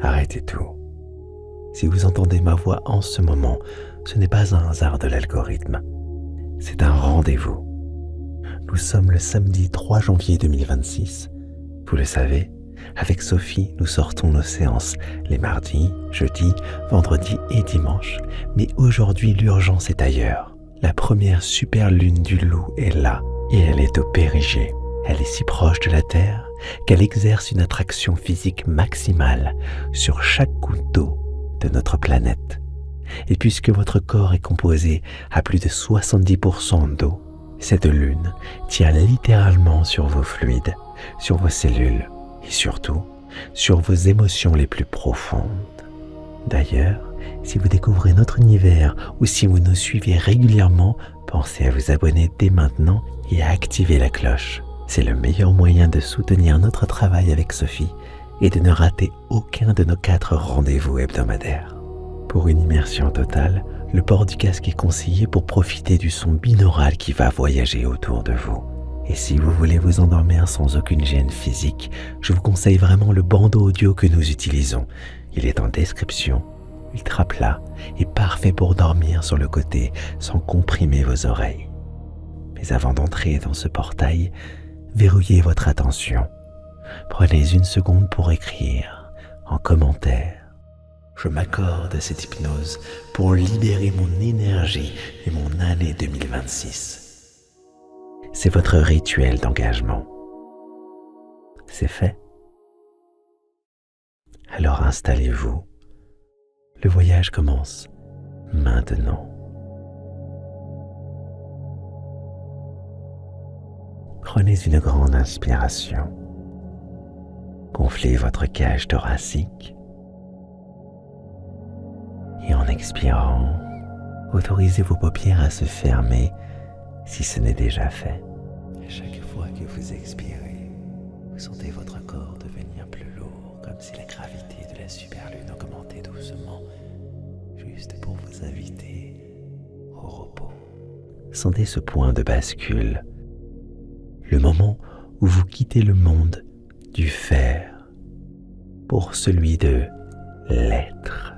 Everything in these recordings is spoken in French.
Arrêtez tout. Si vous entendez ma voix en ce moment, ce n'est pas un hasard de l'algorithme. C'est un rendez-vous. Nous sommes le samedi 3 janvier 2026. Vous le savez, avec Sophie, nous sortons nos séances les mardis, jeudis, vendredis et dimanches. Mais aujourd'hui, l'urgence est ailleurs. La première super lune du loup est là et elle est au périgée. Elle est si proche de la Terre qu'elle exerce une attraction physique maximale sur chaque goutte d'eau de notre planète. Et puisque votre corps est composé à plus de 70% d'eau, cette lune tient littéralement sur vos fluides, sur vos cellules et surtout sur vos émotions les plus profondes. D'ailleurs, si vous découvrez notre univers ou si vous nous suivez régulièrement, pensez à vous abonner dès maintenant et à activer la cloche. C'est le meilleur moyen de soutenir notre travail avec Sophie et de ne rater aucun de nos 4 rendez-vous hebdomadaires. Pour une immersion totale, le port du casque est conseillé pour profiter du son binaural qui va voyager autour de vous. Et si vous voulez vous endormir sans aucune gêne physique, je vous conseille vraiment le bandeau audio que nous utilisons. Il est en description, ultra plat et parfait pour dormir sur le côté sans comprimer vos oreilles. Mais avant d'entrer dans ce portail, verrouillez votre attention. Prenez une seconde pour écrire en commentaire. Je m'accorde cette hypnose pour libérer mon énergie et mon année 2026. C'est votre rituel d'engagement. C'est fait. Alors installez-vous. Le voyage commence maintenant. Prenez une grande inspiration. Gonflez votre cage thoracique. Et en expirant, autorisez vos paupières à se fermer si ce n'est déjà fait. À chaque fois que vous expirez, vous sentez votre corps devenir plus lourd, comme si la gravité de la superlune augmentait doucement, juste pour vous inviter au repos. Sentez ce point de bascule, le moment où vous quittez le monde du faire pour celui de l'être.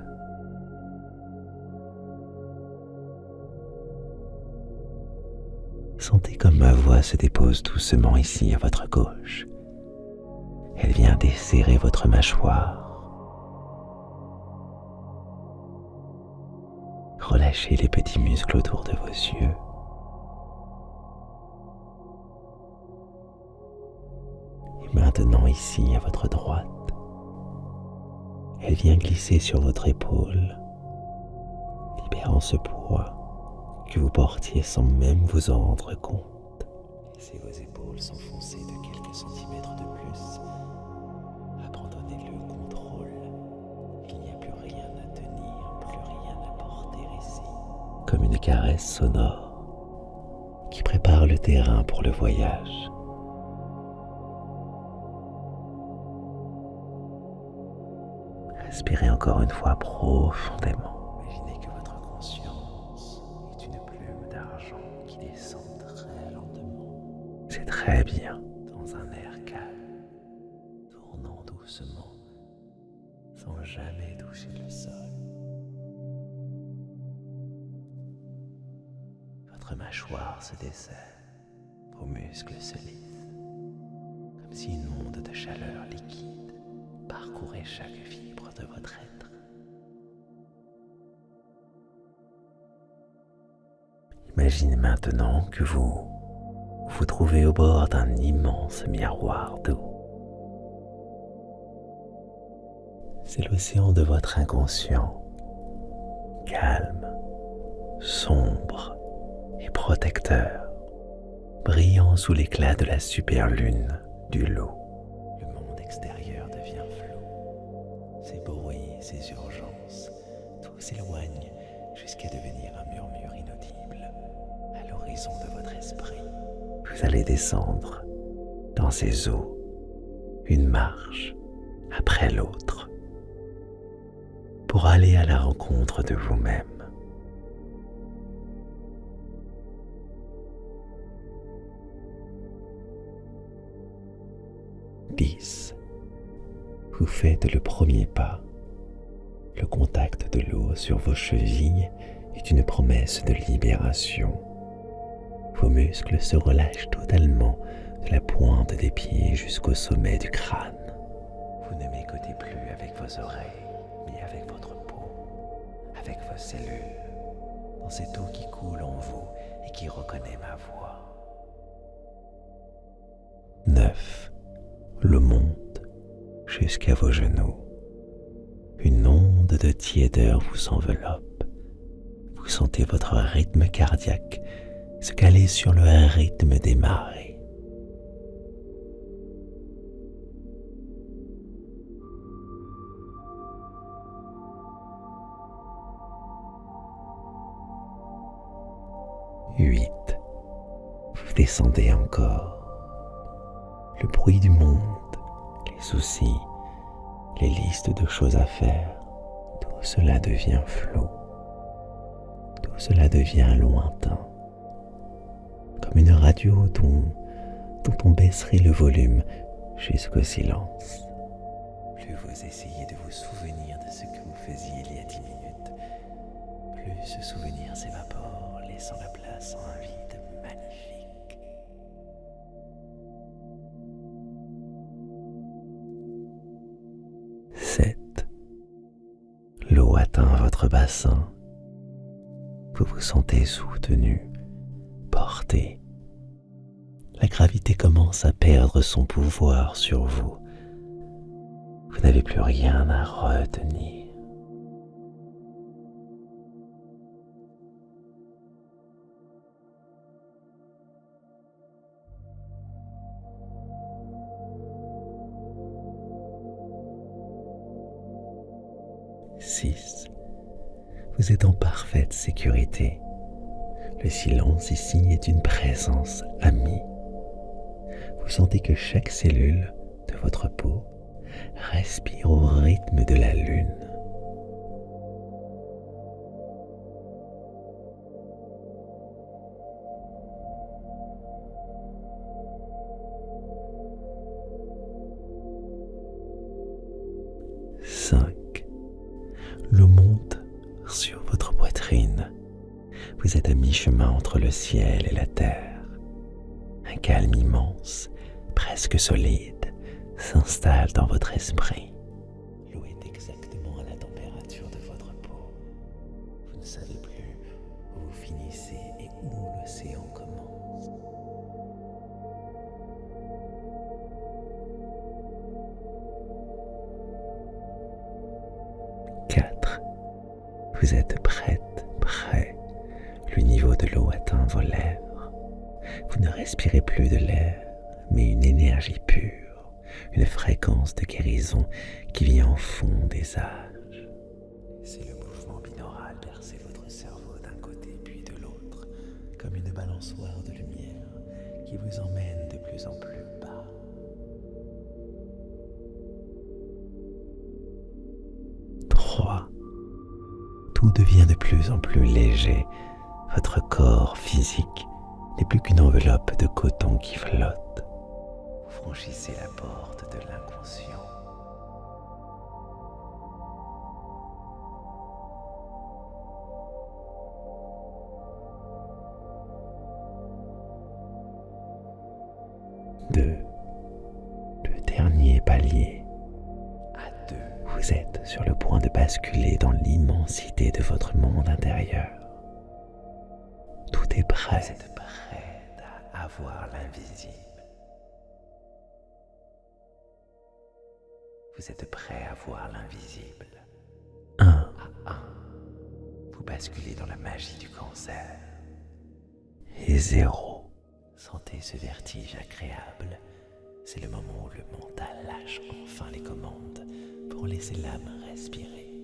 Sentez comme ma voix se dépose doucement ici à votre gauche. Elle vient desserrer votre mâchoire. Relâchez les petits muscles autour de vos yeux. Et maintenant ici à votre droite, elle vient glisser sur votre épaule, libérant ce poids que vous portiez sans même vous en rendre compte. Laissez vos épaules s'enfoncer de quelques centimètres de plus. Abandonnez le contrôle. Il n'y a plus rien à tenir, plus rien à porter ici. Comme une caresse sonore qui prépare le terrain pour le voyage. Respirez encore une fois profondément. Imaginez que votre conscience est une plume d'argent qui descend très lentement. C'est très bien. Dans un air calme, tournant doucement, sans jamais toucher le sol. Votre mâchoire se desserre, vos muscles se lissent, comme si une onde de chaleur liquide parcourait chaque fibre de votre être. Imaginez maintenant que vous vous trouvez au bord d'un immense miroir d'eau. C'est l'océan de votre inconscient, calme, sombre et protecteur, brillant sous l'éclat de la superlune du loup. Le monde extérieur devient flou. Ses bruits, ses urgences, tout s'éloigne jusqu'à devenir un murmure inaudible à l'horizon de votre esprit. Vous allez descendre dans ces eaux, une marche après l'autre, pour aller à la rencontre de vous-même. Vous faites le premier pas Le contact de l'eau sur vos chevilles est une promesse de libération. Vos muscles se relâchent totalement de la pointe des pieds jusqu'au sommet du crâne. Vous ne m'écoutez plus avec vos oreilles, mais avec votre peau, avec vos cellules, dans cette eau qui coule en vous et qui reconnaît ma voix. 9. L'eau monte jusqu'à vos genoux. Une onde de tiédeur vous enveloppe. Vous sentez votre rythme cardiaque se caler sur le rythme des marées. 8. Vous descendez encore. Le bruit du monde, les soucis, les listes de choses à faire, tout cela devient flou. Tout cela devient lointain. Comme une radio dont on baisserait le volume jusqu'au silence. Plus vous essayez de vous souvenir de ce que vous faisiez il y a 10 minutes, plus ce souvenir s'évapore, laissant la place à un vide magnifique. 7. L'eau atteint votre bassin. Vous vous sentez soutenu, porté. La gravité commence à perdre son pouvoir sur vous. Vous n'avez plus rien à retenir. Vous êtes en parfaite sécurité. Le silence ici est une présence amie. Vous sentez que chaque cellule de votre peau respire au rythme de la lune. L'eau monte sur votre poitrine. Vous êtes à mi-chemin entre le ciel et la terre. Un calme immense, presque solide, s'installe dans votre esprit. L'eau est exactement à la température de votre peau. Vous ne savez plus où vous finissez et où l'océan commence. Vous êtes prête, prêt. Le niveau de l'eau atteint vos lèvres. Vous ne respirez plus de l'air, mais une énergie pure, une fréquence de guérison qui vient au fond des âges. C'est le mouvement binaural bercer votre cerveau d'un côté puis de l'autre, comme une balançoire de lumière qui vous emmène de plus en plus bas. Tout devient de plus en plus léger. Votre corps physique n'est plus qu'une enveloppe de coton qui flotte. Vous franchissez la porte de l'inconscient. Le dernier palier. Vous êtes sur le point de basculer dans l'immensité de votre monde intérieur. Tout est prêt. Vous êtes prêt à avoir l'invisible. Vous êtes prêt à voir l'invisible. 1 à 1. Vous basculez dans la magie du cancer. Et 0. Sentez ce vertige agréable. C'est le moment où le mental lâche enfin les commandes pour laisser l'âme respirer.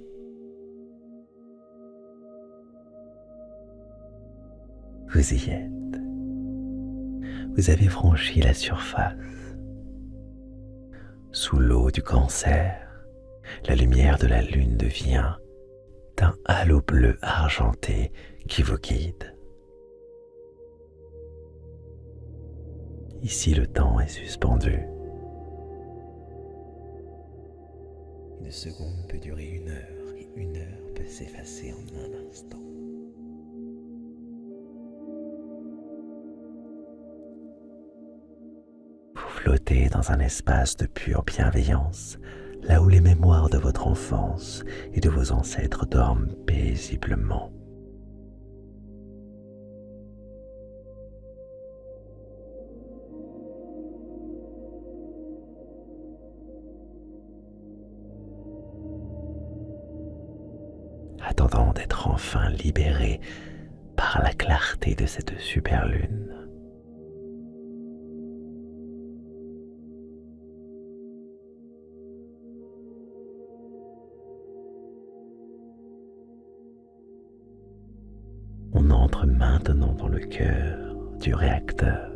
Vous y êtes. Vous avez franchi la surface. Sous l'eau du cancer, la lumière de la lune devient d'un halo bleu argenté qui vous guide. Ici, le temps est suspendu. Une seconde peut durer 1 heure et une heure peut s'effacer en un instant. Vous flottez dans un espace de pure bienveillance, là où les mémoires de votre enfance et de vos ancêtres dorment paisiblement. Attendant d'être enfin libéré par la clarté de cette super lune. On entre maintenant dans le cœur du réacteur.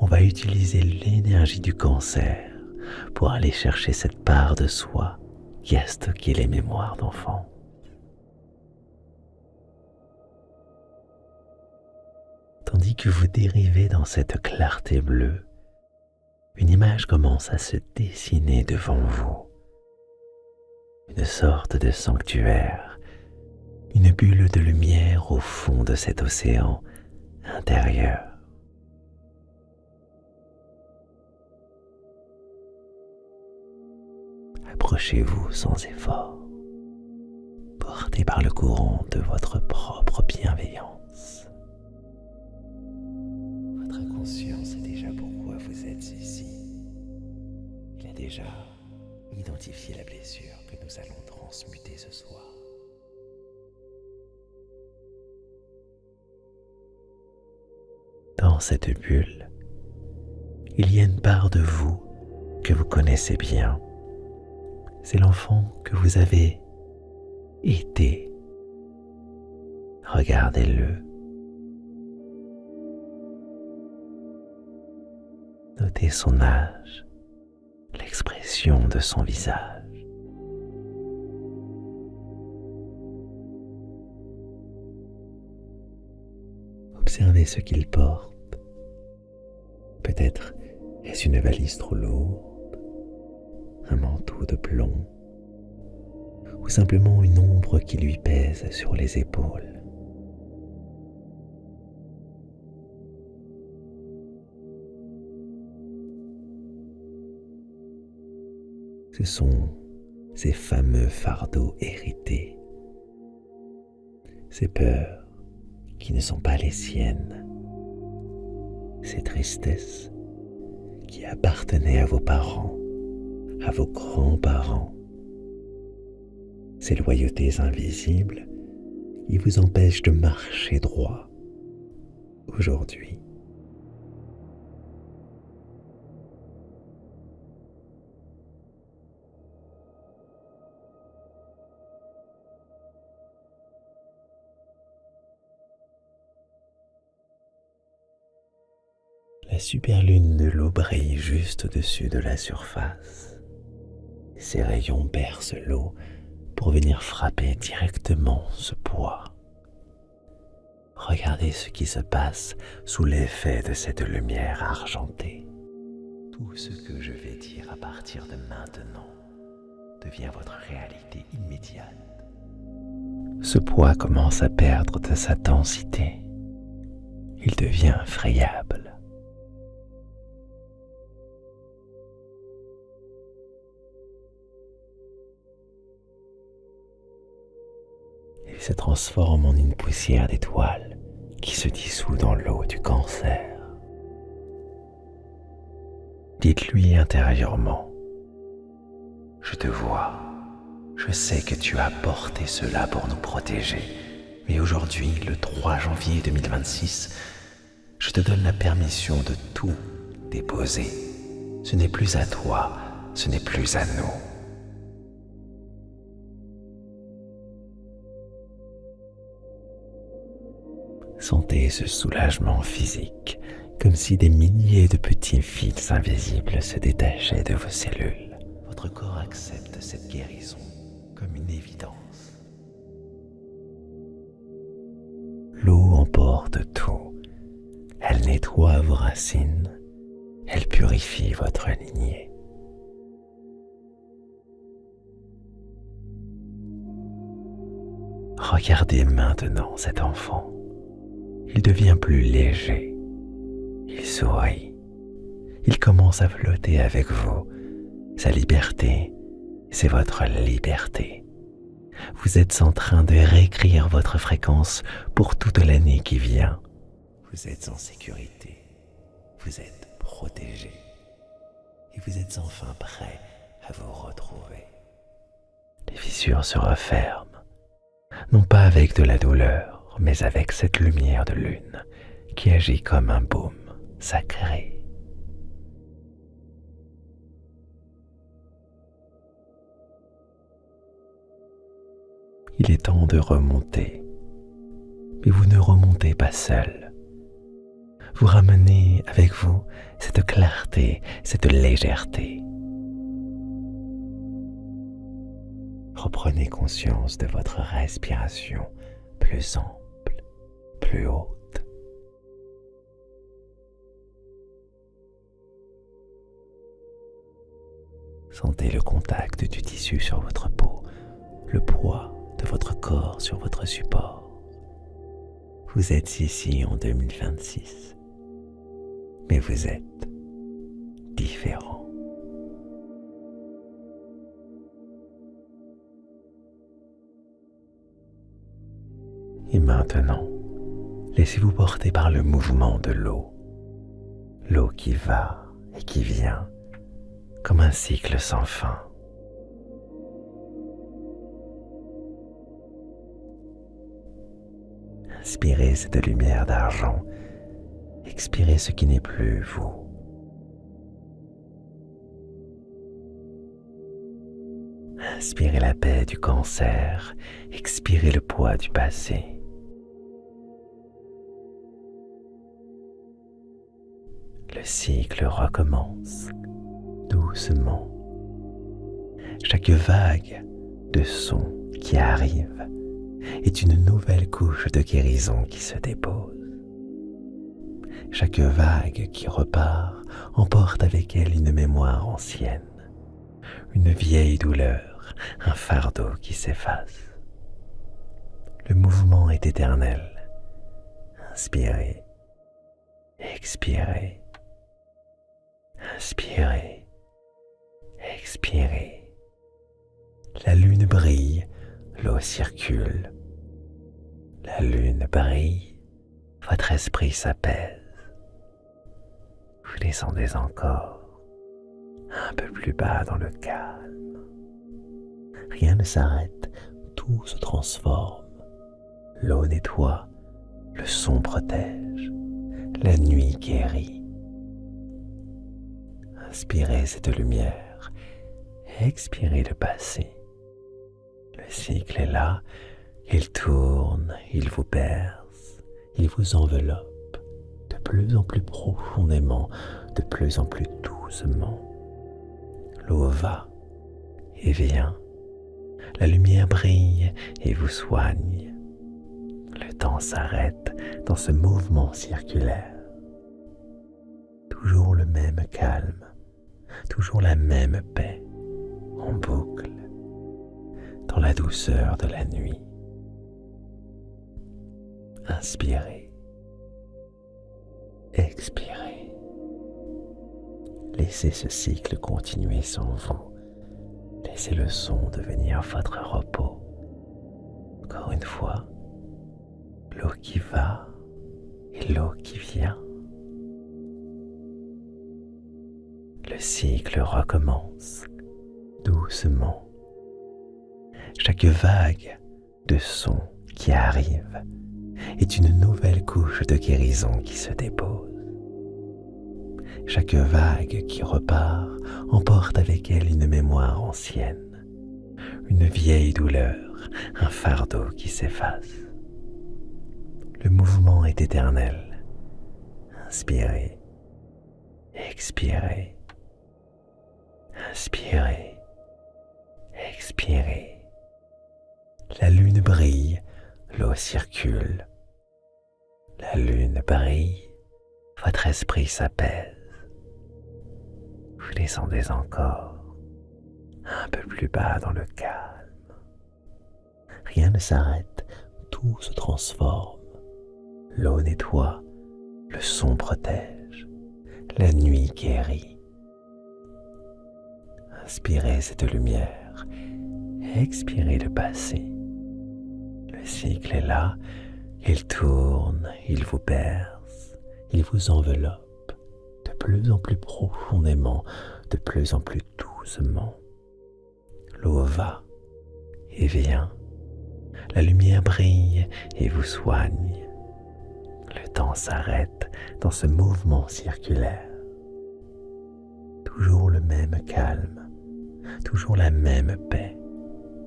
On va utiliser l'énergie du cancer pour aller chercher cette part de soi qui a stocké les mémoires d'enfant. Tandis que vous dérivez dans cette clarté bleue, une image commence à se dessiner devant vous. Une sorte de sanctuaire, une bulle de lumière au fond de cet océan intérieur. Approchez-vous sans effort, porté par le courant de votre propre bienveillance. Votre inconscient sait déjà pourquoi vous êtes ici. Il a déjà identifié la blessure que nous allons transmuter ce soir. Dans cette bulle, il y a une part de vous que vous connaissez bien. C'est l'enfant que vous avez été. Regardez-le. Notez son âge, l'expression de son visage. Observez ce qu'il porte. Peut-être est-ce une valise trop lourde, un manteau de plomb, ou simplement une ombre qui lui pèse sur les épaules. Ce sont ces fameux fardeaux hérités, ces peurs qui ne sont pas les siennes, ces tristesses qui appartenaient à vos parents, à vos grands-parents, ces loyautés invisibles qui vous empêchent de marcher droit aujourd'hui. La superlune de l'eau brille juste au-dessus de la surface. Ses rayons percent l'eau pour venir frapper directement ce bois. Regardez ce qui se passe sous l'effet de cette lumière argentée. Tout ce que je vais dire à partir de maintenant devient votre réalité immédiate. Ce bois commence à perdre de sa densité. Il devient friable. Il se transforme en une poussière d'étoiles qui se dissout dans l'eau du cancer. Dites-lui intérieurement, je te vois, je sais que tu as porté cela pour nous protéger, mais aujourd'hui, le 3 janvier 2026, je te donne la permission de tout déposer. Ce n'est plus à toi, ce n'est plus à nous. Sentez ce soulagement physique, comme si des milliers de petits fils invisibles se détachaient de vos cellules. Votre corps accepte cette guérison comme une évidence. L'eau emporte tout. Elle nettoie vos racines. Elle purifie votre lignée. Regardez maintenant cet enfant. Il devient plus léger. Il sourit. Il commence à flotter avec vous. Sa liberté, c'est votre liberté. Vous êtes en train de réécrire votre fréquence pour toute l'année qui vient. Vous êtes en sécurité. Vous êtes protégé. Et vous êtes enfin prêt à vous retrouver. Les fissures se referment. Non pas avec de la douleur, mais avec cette lumière de lune qui agit comme un baume sacré. Il est temps de remonter, mais vous ne remontez pas seul. Vous ramenez avec vous cette clarté, cette légèreté. Reprenez conscience de votre respiration plus ample, plus haute. Sentez le contact du tissu sur votre peau, le poids de votre corps sur votre support. Vous êtes ici en 2026, mais vous êtes différent. Et maintenant, laissez-vous porter par le mouvement de l'eau. L'eau qui va et qui vient, comme un cycle sans fin. Inspirez cette lumière d'argent. Expirez ce qui n'est plus vous. Inspirez la paix du cancer. Expirez le poids du passé. Le cycle recommence doucement. Chaque vague de son qui arrive est une nouvelle couche de guérison qui se dépose. Chaque vague qui repart emporte avec elle une mémoire ancienne, une vieille douleur, un fardeau qui s'efface. Le mouvement est éternel. Inspirez, expirez. Inspirez, expirez. La lune brille, l'eau circule. La lune brille, votre esprit s'apaise. Vous descendez encore, un peu plus bas dans le calme. Rien ne s'arrête, tout se transforme. L'eau nettoie, le son protège, la nuit guérit. Inspirez cette lumière, expirez le passé. Le cycle est là, il tourne, il vous berce, il vous enveloppe de plus en plus profondément, de plus en plus doucement. L'eau va et vient, la lumière brille et vous soigne. Le temps s'arrête dans ce mouvement circulaire. Toujours le même calme. Toujours la même paix, en boucle, dans la douceur de la nuit. Inspirez, expirez. Laissez ce cycle continuer sans vous. Laissez le son devenir votre repos. Encore une fois, l'eau qui va et l'eau qui vient. Le cycle recommence doucement. Chaque vague de son qui arrive est une nouvelle couche de guérison qui se dépose. Chaque vague qui repart emporte avec elle une mémoire ancienne, une vieille douleur, un fardeau qui s'efface. Le mouvement est éternel. Inspirez, expirez. Inspirez, expirez. La lune brille, l'eau circule. La lune brille, votre esprit s'apaise. Vous descendez encore, un peu plus bas dans le calme. Rien ne s'arrête, tout se transforme. L'eau nettoie, le son protège, la nuit guérit. Inspirez cette lumière, expirez le passé. Le cycle est là, il tourne, il vous berce, il vous enveloppe de plus en plus profondément, de plus en plus doucement. L'eau va et vient, la lumière brille et vous soigne. Le temps s'arrête dans ce mouvement circulaire. Toujours le même calme, toujours la même paix,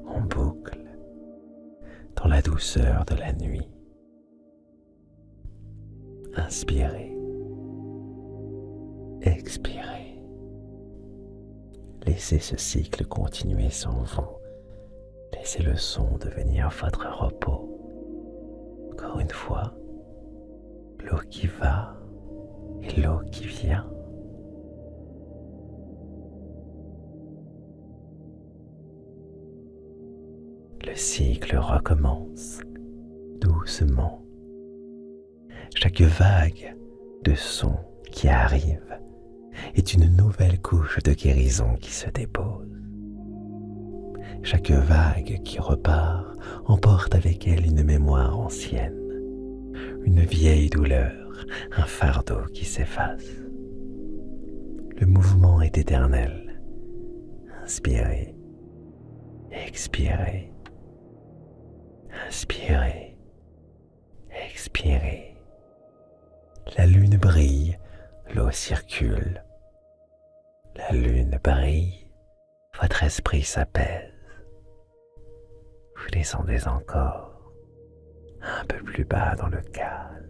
en boucle, dans la douceur de la nuit. Inspirez, expirez. Laissez ce cycle continuer sans vous. Laissez le son devenir votre repos. Encore une fois, l'eau qui va et l'eau qui vient. Le cycle recommence doucement. Chaque vague de son qui arrive est une nouvelle couche de guérison qui se dépose. Chaque vague qui repart emporte avec elle une mémoire ancienne, une vieille douleur, un fardeau qui s'efface. Le mouvement est éternel. Inspirez, expirez, inspirez, expirez. La lune brille, l'eau circule. La lune brille, votre esprit s'apaise. Vous descendez encore, un peu plus bas dans le calme.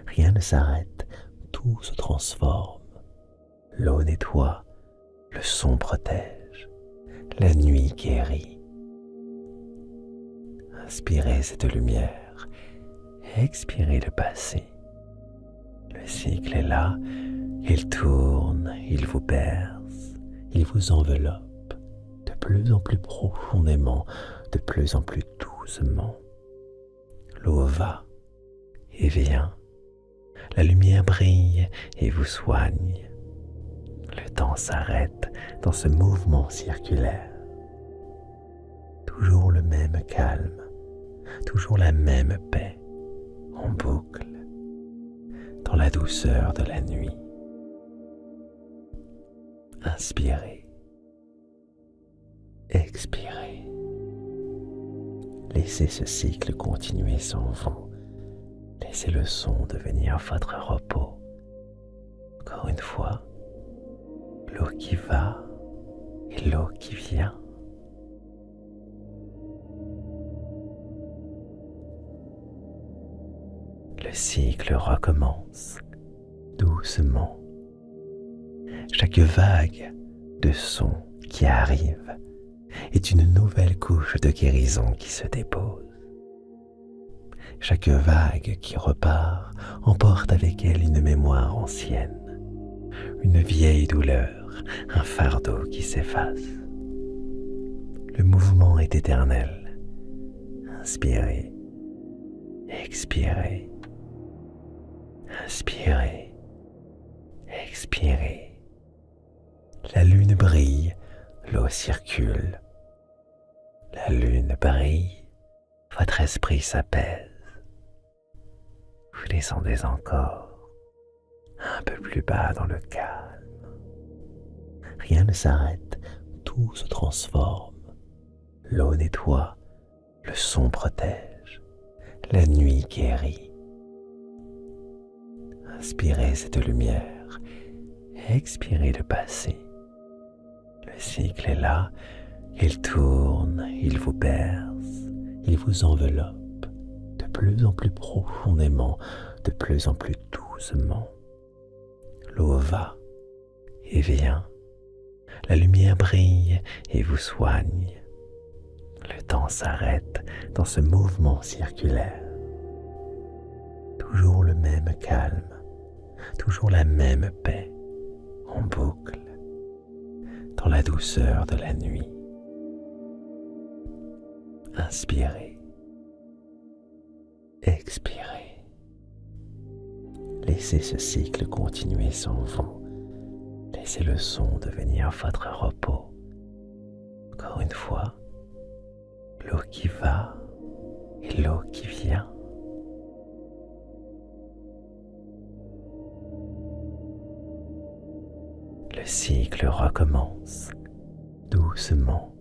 Rien ne s'arrête, tout se transforme. L'eau nettoie, le son protège, la nuit guérit. Inspirez cette lumière, expirez le passé. Le cycle est là, il tourne, il vous berce, il vous enveloppe de plus en plus profondément, de plus en plus doucement. L'eau va et vient, la lumière brille et vous soigne. Le temps s'arrête dans ce mouvement circulaire. Toujours le même calme, toujours la même paix, en boucle, dans la douceur de la nuit. Inspirez, expirez. Laissez ce cycle continuer sans vous. Laissez le son devenir votre repos. Encore une fois, l'eau qui va et l'eau qui vient. Le cycle recommence doucement. Chaque vague de son qui arrive est une nouvelle couche de guérison qui se dépose. Chaque vague qui repart emporte avec elle une mémoire ancienne, une vieille douleur, un fardeau qui s'efface. Le mouvement est éternel. Inspirez, expirez, inspirez, expirez. La lune brille, l'eau circule. La lune brille, votre esprit s'apaise. Vous descendez encore, un peu plus bas dans le calme. Rien ne s'arrête, tout se transforme. L'eau nettoie, le son protège, la nuit guérit. Inspirez cette lumière, expirez le passé. Le cycle est là, il tourne, il vous berce, il vous enveloppe de plus en plus profondément, de plus en plus doucement. L'eau va et vient, la lumière brille et vous soigne. Le temps s'arrête dans ce mouvement circulaire. Toujours le même calme, toujours la même paix, en en boucle, dans la douceur de la nuit. Inspirez, expirez. Laissez ce cycle continuer sans vous. Laissez le son devenir votre repos. Encore une fois, l'eau qui va et l'eau qui vient. Le cycle recommence doucement.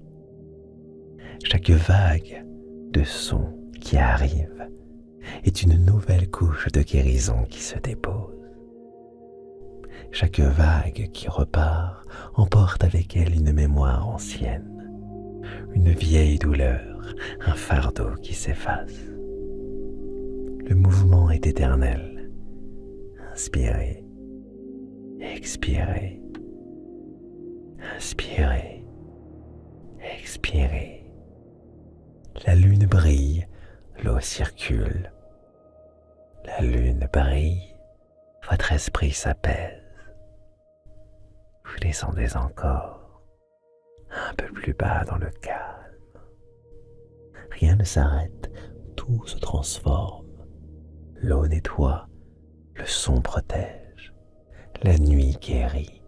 Chaque vague de son qui arrive est une nouvelle couche de guérison qui se dépose. Chaque vague qui repart emporte avec elle une mémoire ancienne, une vieille douleur, un fardeau qui s'efface. Le mouvement est éternel. Inspirez, expirez, inspirez, expirez. La lune brille, l'eau circule. La lune brille, votre esprit s'apaise. Vous descendez encore, un peu plus bas dans le calme. Rien ne s'arrête, tout se transforme. L'eau nettoie, le son protège, la nuit guérit.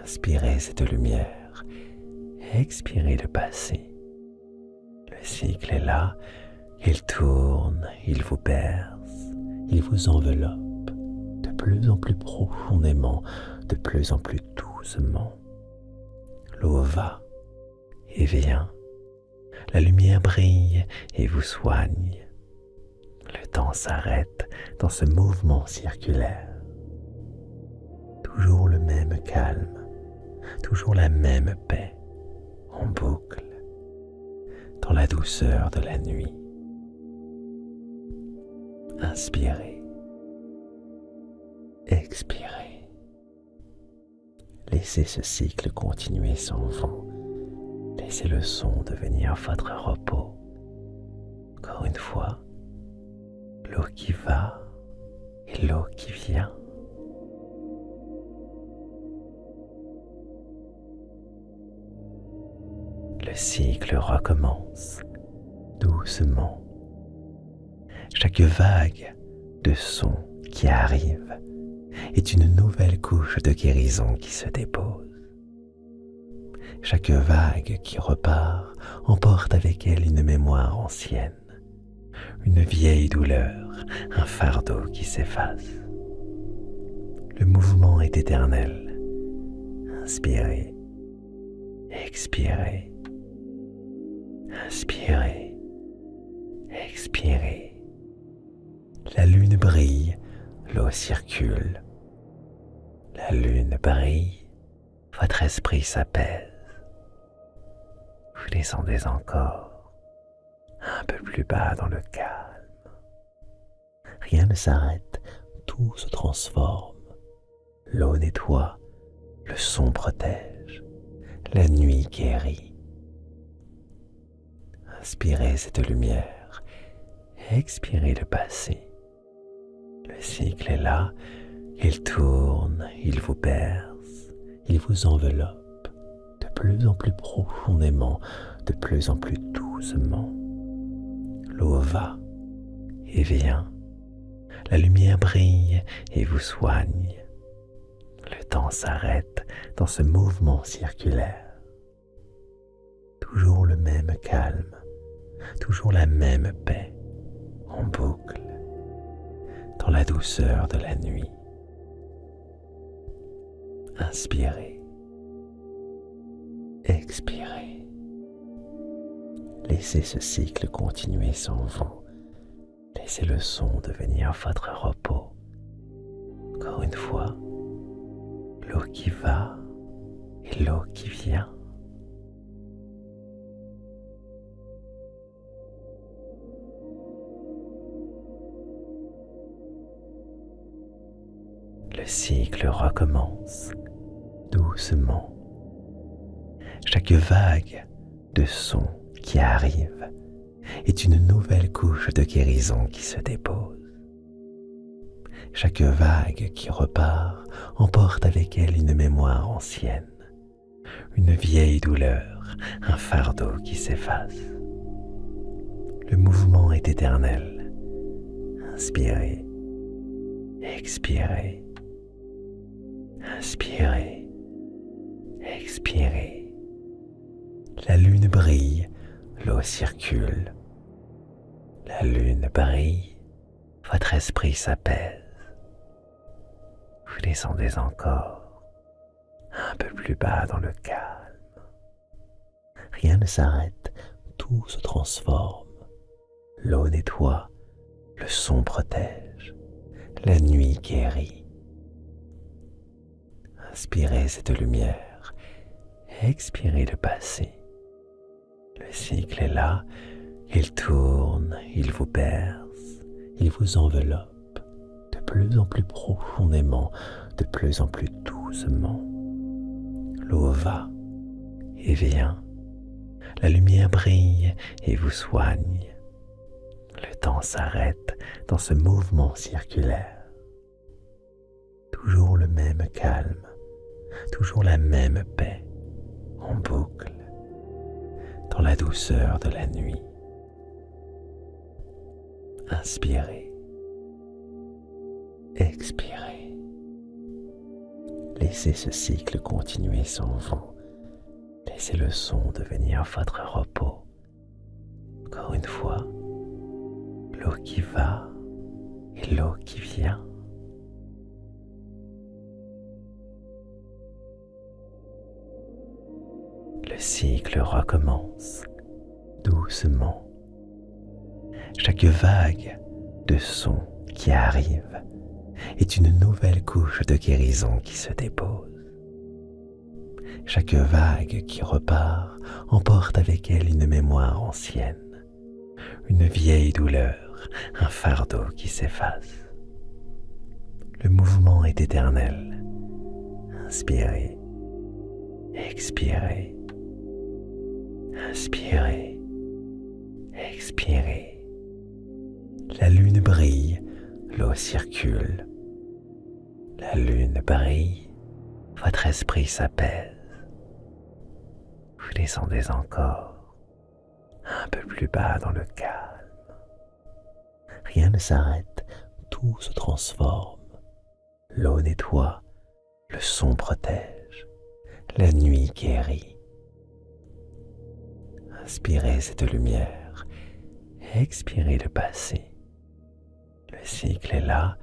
Inspirez cette lumière, expirez le passé. Le cycle est là, il tourne, il vous berce, il vous enveloppe de plus en plus profondément, de plus en plus doucement. L'eau va et vient, la lumière brille et vous soigne. Le temps s'arrête dans ce mouvement circulaire. Toujours le même calme, toujours la même paix, en boucle, dans la douceur de la nuit. Inspirez, expirez. Laissez ce cycle continuer sans vous. Laissez le son devenir votre repos. Encore une fois, l'eau qui va et l'eau qui vient. Le cycle recommence doucement. Chaque vague de son qui arrive est une nouvelle couche de guérison qui se dépose. Chaque vague qui repart emporte avec elle une mémoire ancienne, une vieille douleur, un fardeau qui s'efface. Le mouvement est éternel. Inspirez, expirez, inspirez, expirez. La lune brille, l'eau circule. La lune brille, votre esprit s'apaise. Vous descendez encore, un peu plus bas dans le calme. Rien ne s'arrête, tout se transforme. L'eau nettoie, le son protège, la nuit guérit. Inspirez cette lumière, expirez le passé. Le cycle est là, il tourne, il vous berce, il vous enveloppe de plus en plus profondément, de plus en plus doucement. L'eau va et vient, la lumière brille et vous soigne. Le temps s'arrête dans ce mouvement circulaire. Toujours le même calme, toujours la même paix, en boucle, dans la douceur de la nuit. Inspirez, expirez. Laissez ce cycle continuer sans vous. Laissez le son devenir votre repos. Encore une fois, l'eau qui va et l'eau qui vient. Le cycle recommence doucement. Chaque vague de son qui arrive est une nouvelle couche de guérison qui se dépose. Chaque vague qui repart emporte avec elle une mémoire ancienne, une vieille douleur, un fardeau qui s'efface. Le mouvement est éternel. Inspirez, expirez, inspirez, expirez. La lune brille, l'eau circule. La lune brille, votre esprit s'apaise. Vous descendez encore, un peu plus bas dans le calme. Rien ne s'arrête, tout se transforme. L'eau nettoie, le son protège, la nuit guérit. Inspirez cette lumière, expirez le passé. Le cycle est là, il tourne, il vous berce, il vous enveloppe de plus en plus profondément, de plus en plus doucement. L'eau va et vient, la lumière brille et vous soigne. Le temps s'arrête dans ce mouvement circulaire. Toujours le même calme, toujours la même paix, en boucle, dans la douceur de la nuit. Inspirez, expirez. Laissez ce cycle continuer sans vous. Laissez le son devenir votre repos. Encore une fois, l'eau qui va et l'eau qui vient. Le cycle recommence doucement. Chaque vague de son qui arrive est une nouvelle couche de guérison qui se dépose. Chaque vague qui repart emporte avec elle une mémoire ancienne, une vieille douleur, un fardeau qui s'efface. Le mouvement est éternel. Inspirez, expirez, inspirez, expirez. La lune brille, l'eau circule. La lune brille, votre esprit s'apaise. Vous descendez encore, un peu plus bas dans le calme. Rien ne s'arrête, tout se transforme. L'eau nettoie, le son protège, la nuit guérit. Inspirez cette lumière, expirez le passé. Le cycle est là,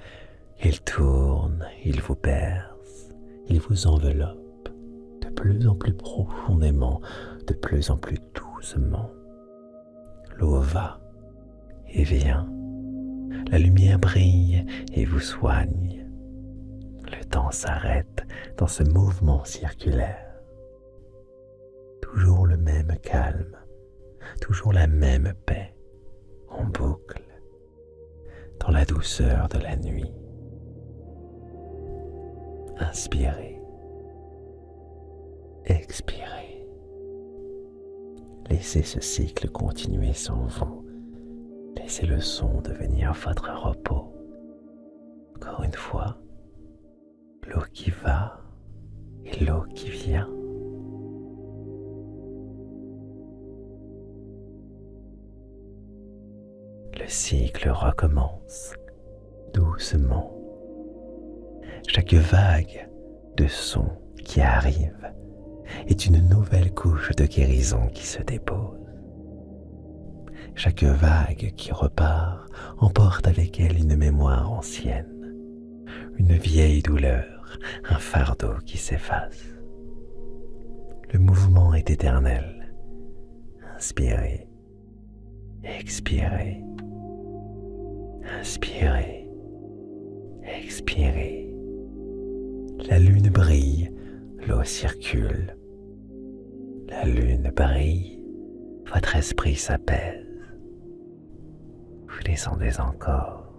il tourne, il vous berce, il vous enveloppe de plus en plus profondément, de plus en plus doucement. L'eau va et vient, la lumière brille et vous soigne. Le temps s'arrête dans ce mouvement circulaire. Toujours le même calme, toujours la même paix, en boucle, dans la douceur de la nuit. Inspirez, expirez. Laissez ce cycle continuer sans vous. Laissez le son devenir votre repos. Encore une fois, l'eau qui va et l'eau qui vient. Le cycle recommence doucement. Chaque vague de son qui arrive est une nouvelle couche de guérison qui se dépose. Chaque vague qui repart emporte avec elle une mémoire ancienne, une vieille douleur, un fardeau qui s'efface. Le mouvement est éternel. Inspirez, expirez, inspirez, expirez. La lune brille, l'eau circule. La lune brille, votre esprit s'apaise. Vous descendez encore,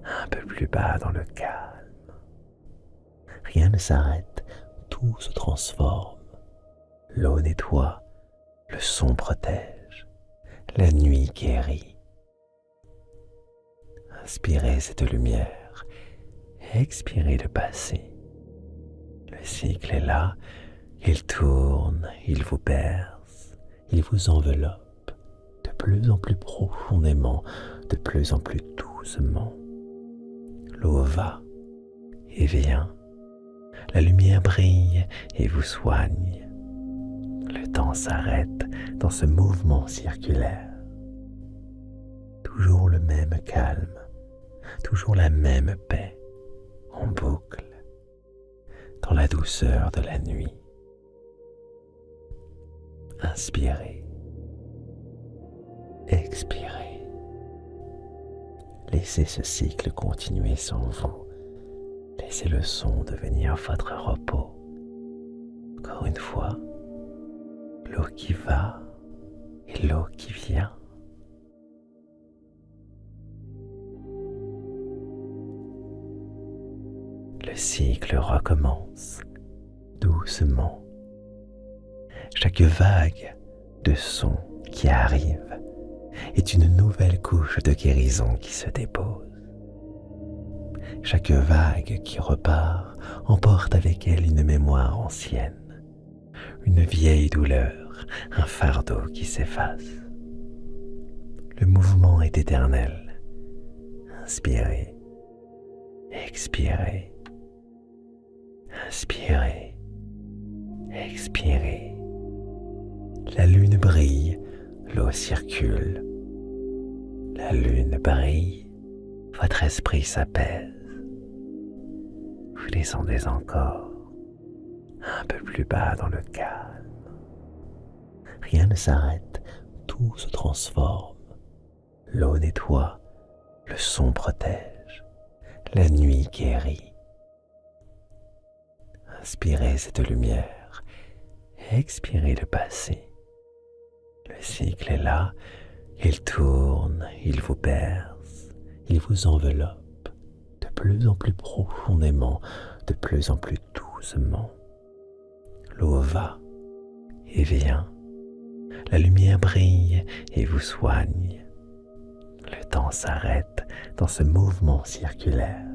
un peu plus bas dans le calme. Rien ne s'arrête, tout se transforme. L'eau nettoie, le son protège, la nuit guérit. Inspirez cette lumière, Expirez le passé. Le cycle est là, il tourne, il vous berce, il vous enveloppe de plus en plus profondément, de plus en plus doucement. L'eau va et vient, la lumière brille et vous soigne. Le temps s'arrête dans ce mouvement circulaire. Toujours le même calme, toujours la même paix, en boucle, dans la douceur de la nuit. Inspirez, expirez. Laissez ce cycle continuer sans vous. Laissez le son devenir votre repos. Encore une fois, l'eau qui va et l'eau qui vient. Le cycle recommence doucement. Chaque vague de son qui arrive est une nouvelle couche de guérison qui se dépose. Chaque vague qui repart emporte avec elle une mémoire ancienne, une vieille douleur, un fardeau qui s'efface. Le mouvement est éternel. Inspirez, expirez, inspirez, expirez. La lune brille, l'eau circule. La lune brille, votre esprit s'apaise. Vous descendez encore, un peu plus bas dans le calme. Rien ne s'arrête, tout se transforme. L'eau nettoie, le son protège, la nuit guérit. Inspirez cette lumière, expirez le passé. Le cycle est là, il tourne, il vous berce, il vous enveloppe de plus en plus profondément, de plus en plus doucement. L'eau va et vient, la lumière brille et vous soigne. Le temps s'arrête dans ce mouvement circulaire.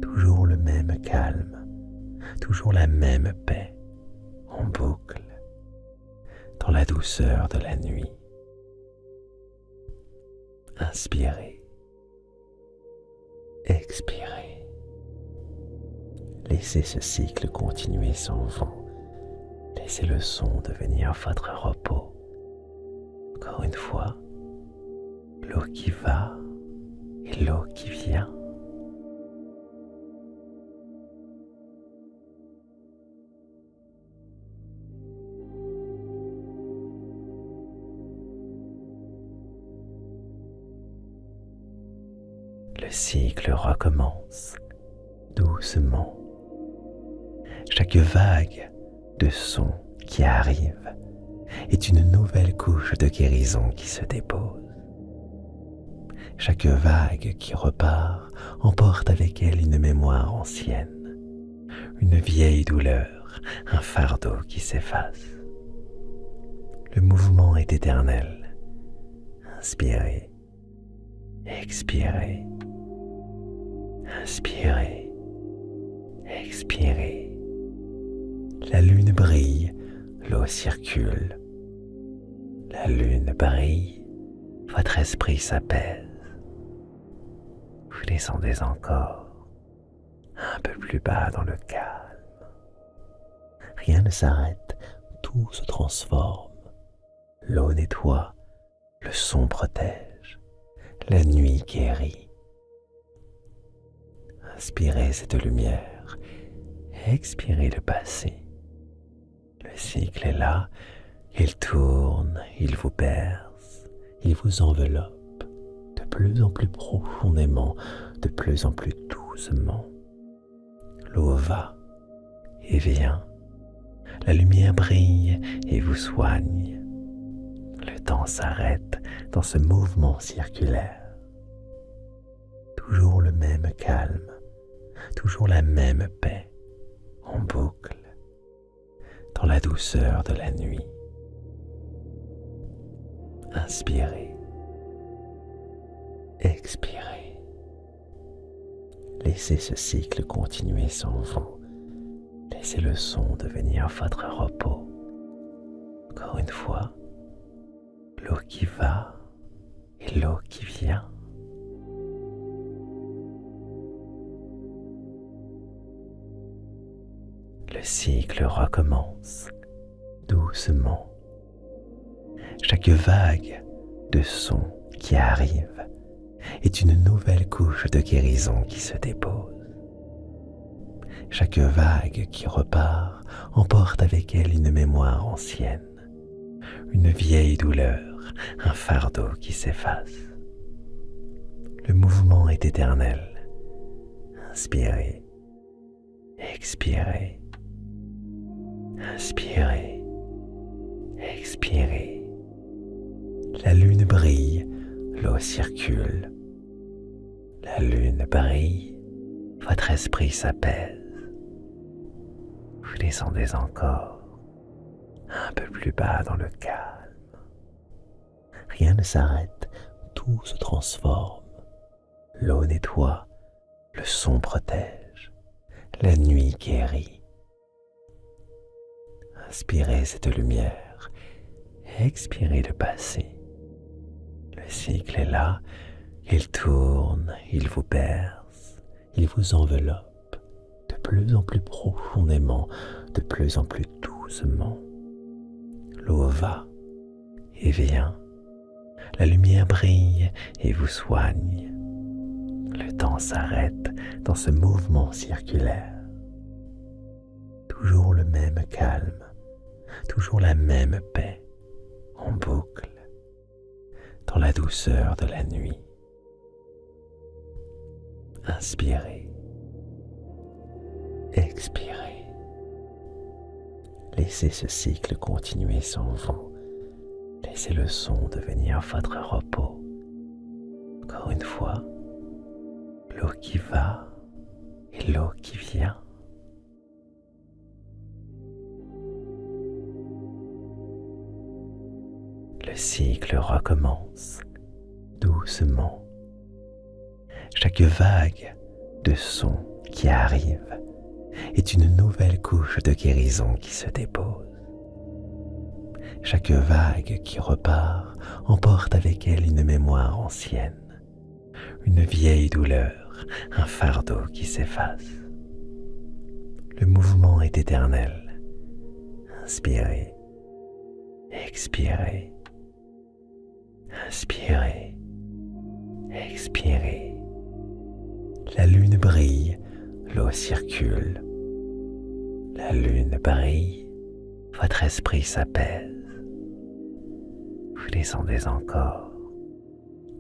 Toujours le même calme, toujours la même paix, en boucle, dans la douceur de la nuit. Inspirez, expirez. Laissez ce cycle continuer sans vous. Laissez le son devenir votre repos. Encore une fois, l'eau qui va et l'eau qui vient. Le cycle recommence doucement. Chaque vague de son qui arrive est une nouvelle couche de guérison qui se dépose. Chaque vague qui repart emporte avec elle une mémoire ancienne, une vieille douleur, un fardeau qui s'efface. Le mouvement est éternel. Inspirez, expirez, inspirez, expirez. La lune brille, l'eau circule. La lune brille, votre esprit s'apaise. Vous descendez encore, un peu plus bas dans le calme. Rien ne s'arrête, tout se transforme. L'eau nettoie, le son protège, la nuit guérit. Inspirez cette lumière, expirez le passé. Le cycle est là, il tourne, il vous berce, il vous enveloppe de plus en plus profondément, de plus en plus doucement. L'eau va et vient, la lumière brille et vous soigne. Le temps s'arrête dans ce mouvement circulaire. Toujours le même calme, toujours la même paix, en boucle, dans la douceur de la nuit. Inspirez, expirez. Laissez ce cycle continuer sans vous. Laissez le son devenir votre repos. Encore une fois, l'eau qui va et l'eau qui vient. Le cycle recommence doucement. Chaque vague de son qui arrive est une nouvelle couche de guérison qui se dépose. Chaque vague qui repart emporte avec elle une mémoire ancienne, une vieille douleur, un fardeau qui s'efface. Le mouvement est éternel. Inspirez, expirez, inspirez, expirez. La lune brille, l'eau circule. La lune brille, votre esprit s'apaise. Vous descendez encore, un peu plus bas dans le calme. Rien ne s'arrête, tout se transforme. L'eau nettoie, le son protège, la nuit guérit. Inspirez cette lumière, expirez le passé. Le cycle est là, il tourne, il vous berce, il vous enveloppe de plus en plus profondément, de plus en plus doucement. L'eau va et vient, la lumière brille et vous soigne. Le temps s'arrête dans ce mouvement circulaire. Toujours le même calme, toujours la même paix, en boucle, dans la douceur de la nuit. Inspirez, expirez. Laissez ce cycle continuer sans vous. Laissez le son devenir votre repos. Encore une fois, l'eau qui va et l'eau qui vient. Le cycle recommence doucement. Chaque vague de son qui arrive est une nouvelle couche de guérison qui se dépose. Chaque vague qui repart emporte avec elle une mémoire ancienne, une vieille douleur, un fardeau qui s'efface. Le mouvement est éternel. Inspirez, expirez, inspirez, expirez. La lune brille, l'eau circule. La lune brille, votre esprit s'apaise. Vous descendez encore,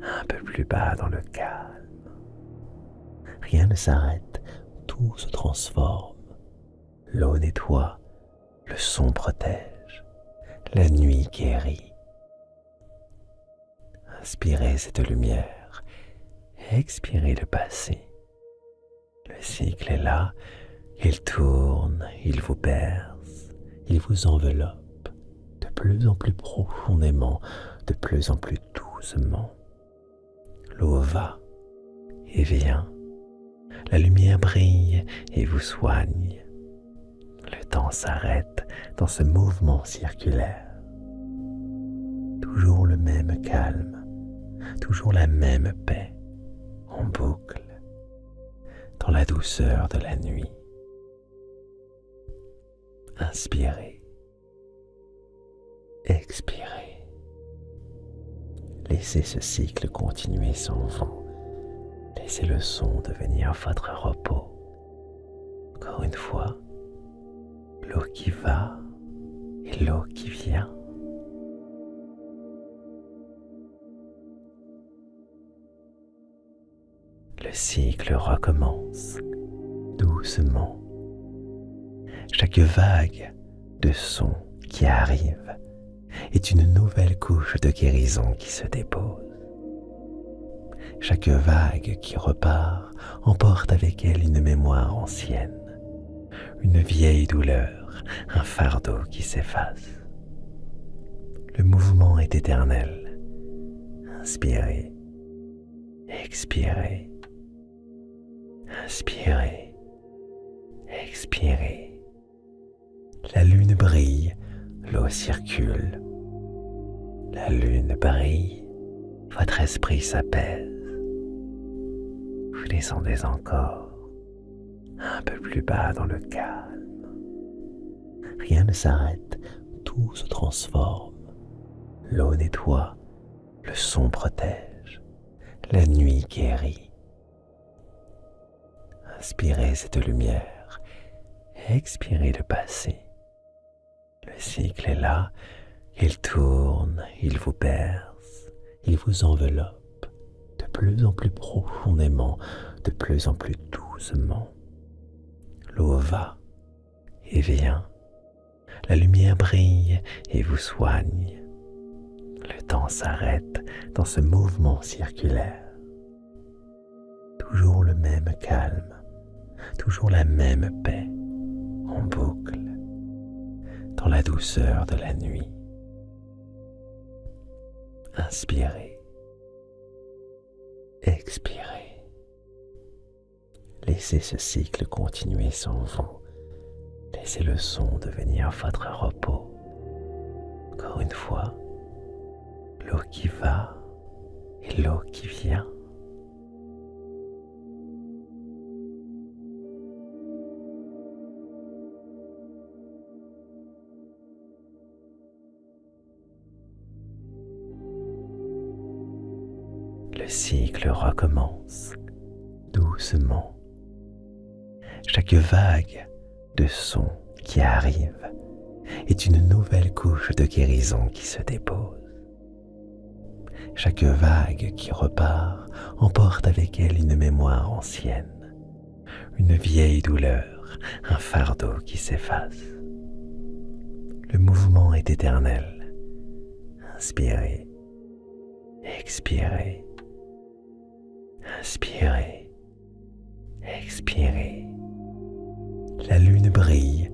un peu plus bas dans le calme. Rien ne s'arrête, tout se transforme. L'eau nettoie, le son protège, la nuit guérit. Inspirez cette lumière, expirez le passé. Le cycle est là, il tourne, il vous berce, il vous enveloppe de plus en plus profondément, de plus en plus doucement. L'eau va et vient, la lumière brille et vous soigne. Le temps s'arrête dans ce mouvement circulaire. Toujours le même calme, toujours la même paix, en boucle, dans la douceur de la nuit. Inspirez, expirez. Laissez ce cycle continuer sans vous. Laissez le son devenir votre repos. Encore une fois, l'eau qui va et l'eau qui vient. Le cycle recommence doucement. Chaque vague de son qui arrive est une nouvelle couche de guérison qui se dépose. Chaque vague qui repart emporte avec elle une mémoire ancienne, une vieille douleur, un fardeau qui s'efface. Le mouvement est éternel. Inspirez, expirez, Inspirez, expirez. La lune brille, l'eau circule. La lune brille, votre esprit s'apaise. Vous descendez encore, un peu plus bas dans le calme. Rien ne s'arrête, tout se transforme. L'eau nettoie, le son protège, la nuit guérit. Inspirez cette lumière, expirez le passé. Le cycle est là, il tourne, il vous berce, il vous enveloppe de plus en plus profondément, de plus en plus doucement. L'eau va et vient, la lumière brille et vous soigne. Le temps s'arrête dans ce mouvement circulaire. Toujours le même calme, toujours la même paix, en boucle, dans la douceur de la nuit. Inspirez, expirez. Laissez ce cycle continuer sans vous. Laissez le son devenir votre repos. Encore une fois, l'eau qui va et l'eau qui vient. Le cycle recommence doucement. Chaque vague de son qui arrive est une nouvelle couche de guérison qui se dépose. Chaque vague qui repart emporte avec elle une mémoire ancienne, une vieille douleur, un fardeau qui s'efface. Le mouvement est éternel. Inspirez, expirez. Inspirez, expirez. La lune brille,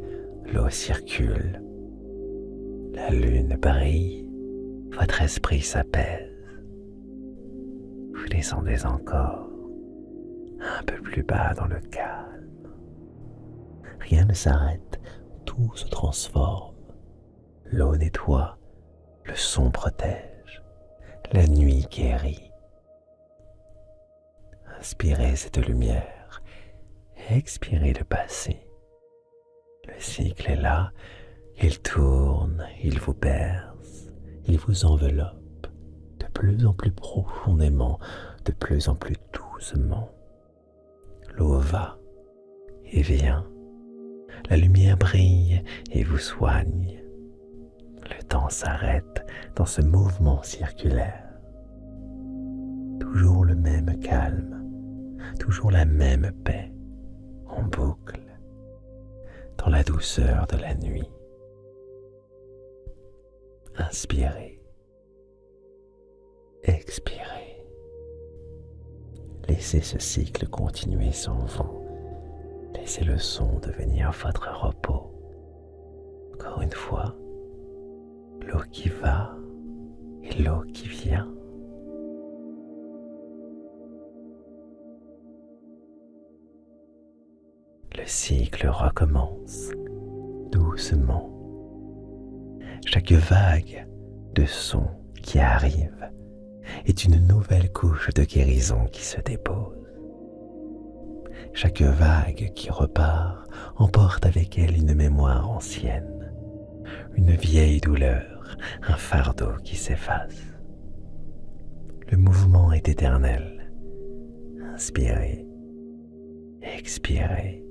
l'eau circule. La lune brille, votre esprit s'apaise. Vous descendez encore, un peu plus bas dans le calme. Rien ne s'arrête, tout se transforme. L'eau nettoie, le son protège, la nuit guérit. Inspirez cette lumière, expirez le passé. Le cycle est là, il tourne, il vous berce, il vous enveloppe de plus en plus profondément, de plus en plus doucement. L'eau va et vient, la lumière brille et vous soigne. Le temps s'arrête dans ce mouvement circulaire. Toujours le même calme, toujours la même paix, en boucle, dans la douceur de la nuit. Inspirez, expirez. Laissez ce cycle continuer sans vous. Laissez le son devenir votre repos. Encore une fois, l'eau qui va et l'eau qui vient. Le cycle recommence doucement. Chaque vague de son qui arrive est une nouvelle couche de guérison qui se dépose. Chaque vague qui repart emporte avec elle une mémoire ancienne, une vieille douleur, un fardeau qui s'efface. Le mouvement est éternel. Inspirez, expirez.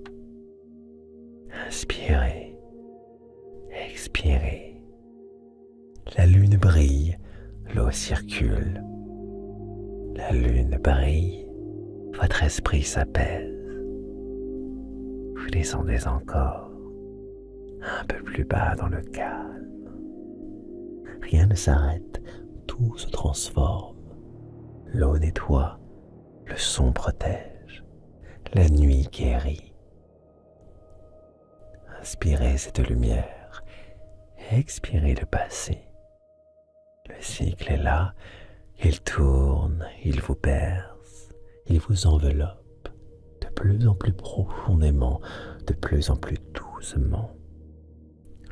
Inspirez, expirez. La lune brille, l'eau circule. La lune brille, votre esprit s'apaise. Vous descendez encore, un peu plus bas dans le calme. Rien ne s'arrête, tout se transforme. L'eau nettoie, le son protège, la nuit guérit. Inspirez cette lumière, expirez le passé. Le cycle est là, il tourne, il vous berce, il vous enveloppe de plus en plus profondément, de plus en plus doucement.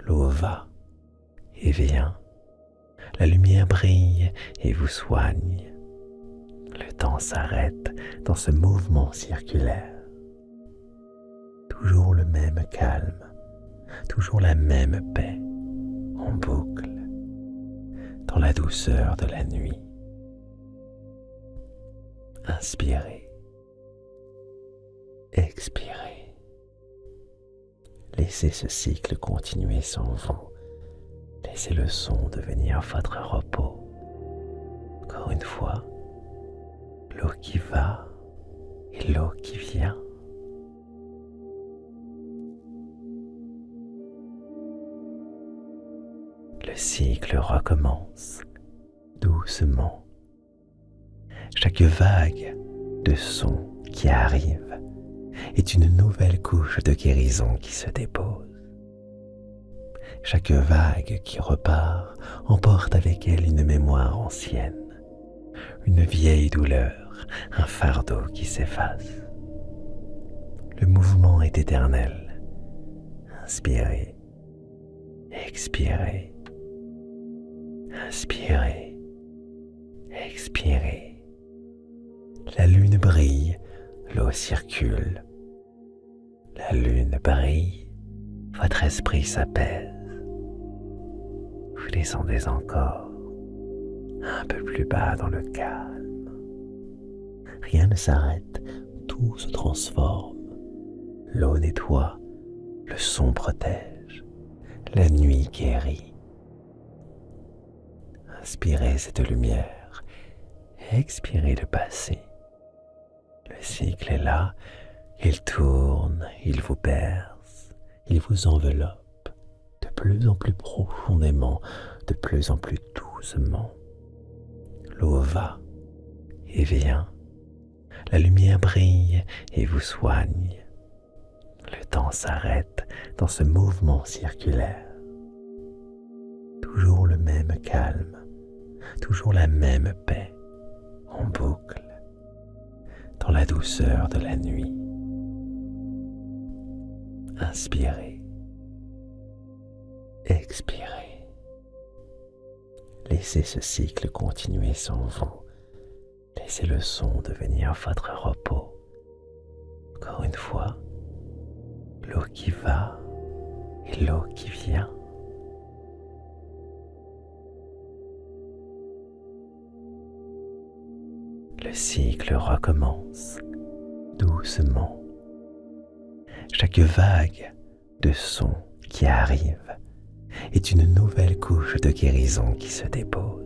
L'eau va et vient, la lumière brille et vous soigne. Le temps s'arrête dans ce mouvement circulaire. Toujours le même calme, toujours la même paix, en boucle, dans la douceur de la nuit. Inspirez, expirez. Laissez ce cycle continuer sans vous. Laissez le son devenir votre repos. Encore une fois, l'eau qui va et l'eau qui vient. Le cycle recommence doucement. Chaque vague de son qui arrive est une nouvelle couche de guérison qui se dépose. Chaque vague qui repart emporte avec elle une mémoire ancienne, une vieille douleur, un fardeau qui s'efface. Le mouvement est éternel. Inspirez, expirez, inspirez, expirez. La lune brille, l'eau circule. La lune brille, votre esprit s'apaise. Vous descendez encore, un peu plus bas dans le calme. Rien ne s'arrête, tout se transforme. L'eau nettoie, le son protège, la nuit guérit. Inspirez cette lumière, expirez le passé. Le cycle est là, il tourne, il vous berce, il vous enveloppe de plus en plus profondément, de plus en plus doucement. L'eau va et vient, la lumière brille et vous soigne. Le temps s'arrête dans ce mouvement circulaire. Toujours le même calme, toujours la même paix, en boucle, dans la douceur de la nuit. Inspirez, expirez. Laissez ce cycle continuer sans vous. Laissez le son devenir votre repos. Encore une fois, l'eau qui va et l'eau qui vient. Le cycle recommence doucement. Chaque vague de son qui arrive est une nouvelle couche de guérison qui se dépose.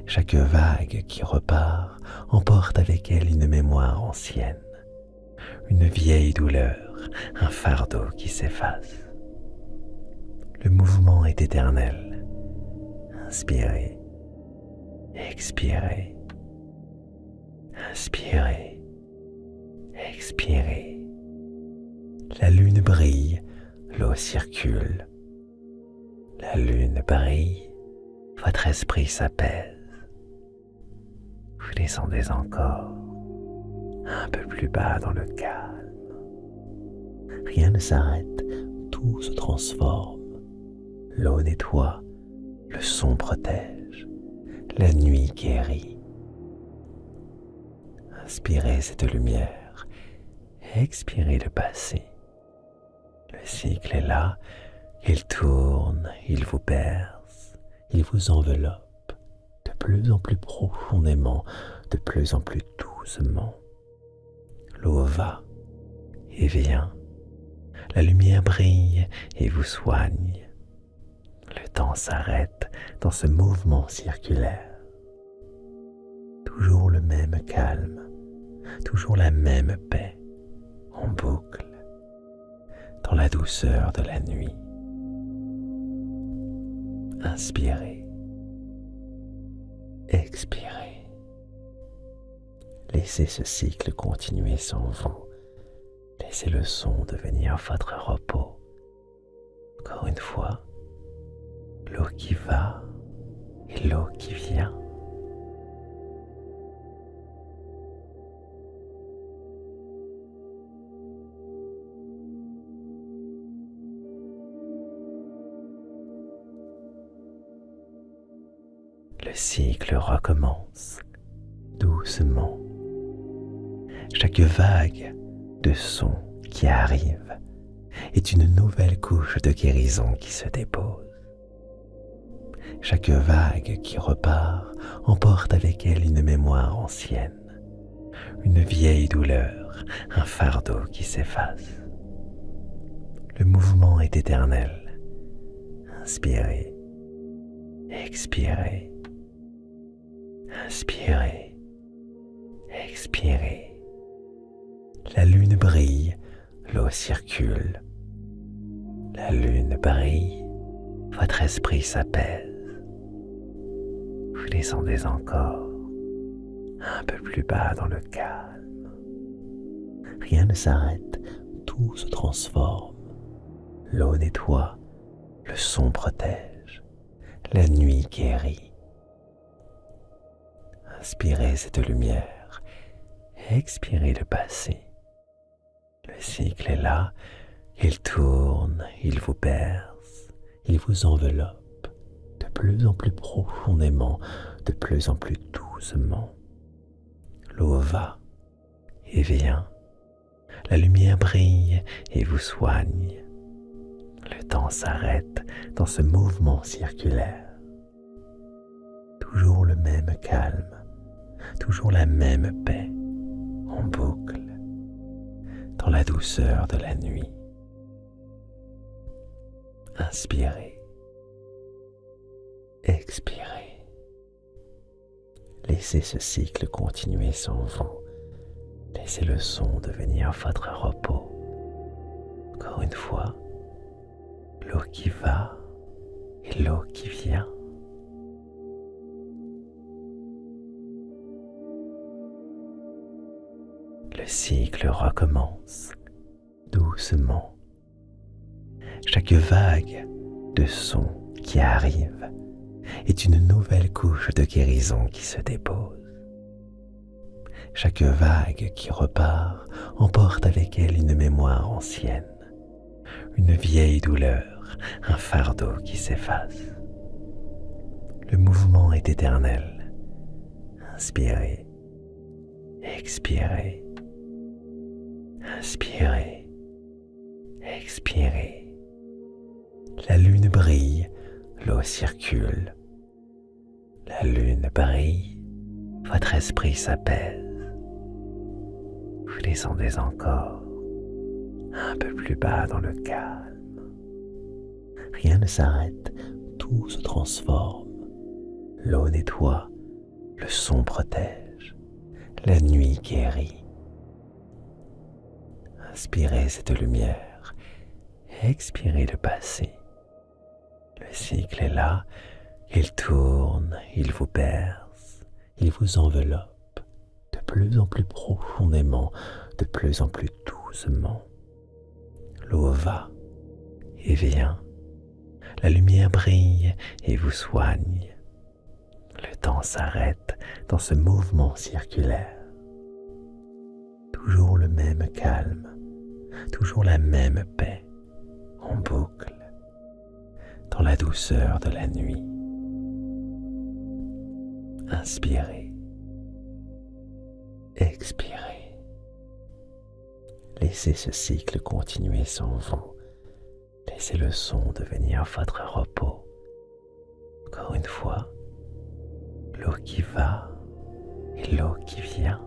Chaque vague qui repart emporte avec elle une mémoire ancienne, une vieille douleur, un fardeau qui s'efface. Le mouvement est éternel. Inspirez, expirez, inspirez, expirez. La lune brille, l'eau circule. La lune brille, votre esprit s'apaise. Vous descendez encore, un peu plus bas dans le calme. Rien ne s'arrête, tout se transforme. L'eau nettoie, le son protège, la nuit guérit. Inspirez cette lumière, expirez le passé. Le cycle est là, il tourne, il vous berce, il vous enveloppe de plus en plus profondément, de plus en plus doucement. L'eau va et vient, la lumière brille et vous soigne. Le temps s'arrête dans ce mouvement circulaire. Toujours le même calme, toujours la même paix, en boucle, dans la douceur de la nuit. Inspirez, expirez. Laissez ce cycle continuer sans vous. Laissez le son devenir votre repos. Encore une fois, l'eau qui va et l'eau qui vient. Le cycle recommence doucement. Chaque vague de son qui arrive est une nouvelle couche de guérison qui se dépose. Chaque vague qui repart emporte avec elle une mémoire ancienne, une vieille douleur, un fardeau qui s'efface. Le mouvement est éternel. Inspirez, expirez, inspirez, expirez. La lune brille, l'eau circule. La lune brille, votre esprit s'apaise. Vous descendez encore, un peu plus bas dans le calme. Rien ne s'arrête, tout se transforme. L'eau nettoie, le son protège, la nuit guérit. Inspirez cette lumière, expirez le passé. Le cycle est là, il tourne, il vous berce, il vous enveloppe de plus en plus profondément, de plus en plus doucement. L'eau va et vient, la lumière brille et vous soigne. Le temps s'arrête dans ce mouvement circulaire. Toujours le même calme, toujours la même paix, en boucle, dans la douceur de la nuit. Inspirez, expirez. Laissez ce cycle continuer sans vous. Laissez le son devenir votre repos. Encore une fois, l'eau qui va et l'eau qui vient. Le cycle recommence doucement. Chaque vague de son qui arrive est une nouvelle couche de guérison qui se dépose. Chaque vague qui repart emporte avec elle une mémoire ancienne, une vieille douleur, un fardeau qui s'efface. Le mouvement est éternel. Inspirez, expirez, inspirez, expirez. La lune brille, l'eau circule. La lune brille, votre esprit s'apaise. Vous descendez encore, un peu plus bas dans le calme. Rien ne s'arrête, tout se transforme. L'eau nettoie, le son protège, la nuit guérit. Inspirez cette lumière, expirez le passé. Le cycle est là, il tourne, il vous berce, il vous enveloppe de plus en plus profondément, de plus en plus doucement. L'eau va et vient, la lumière brille et vous soigne. Le temps s'arrête dans ce mouvement circulaire. Toujours le même calme, toujours la même paix, en boucle, dans la douceur de la nuit. Inspirez, expirez. Laissez ce cycle continuer sans vous. Laissez le son devenir votre repos. Encore une fois, l'eau qui va et l'eau qui vient.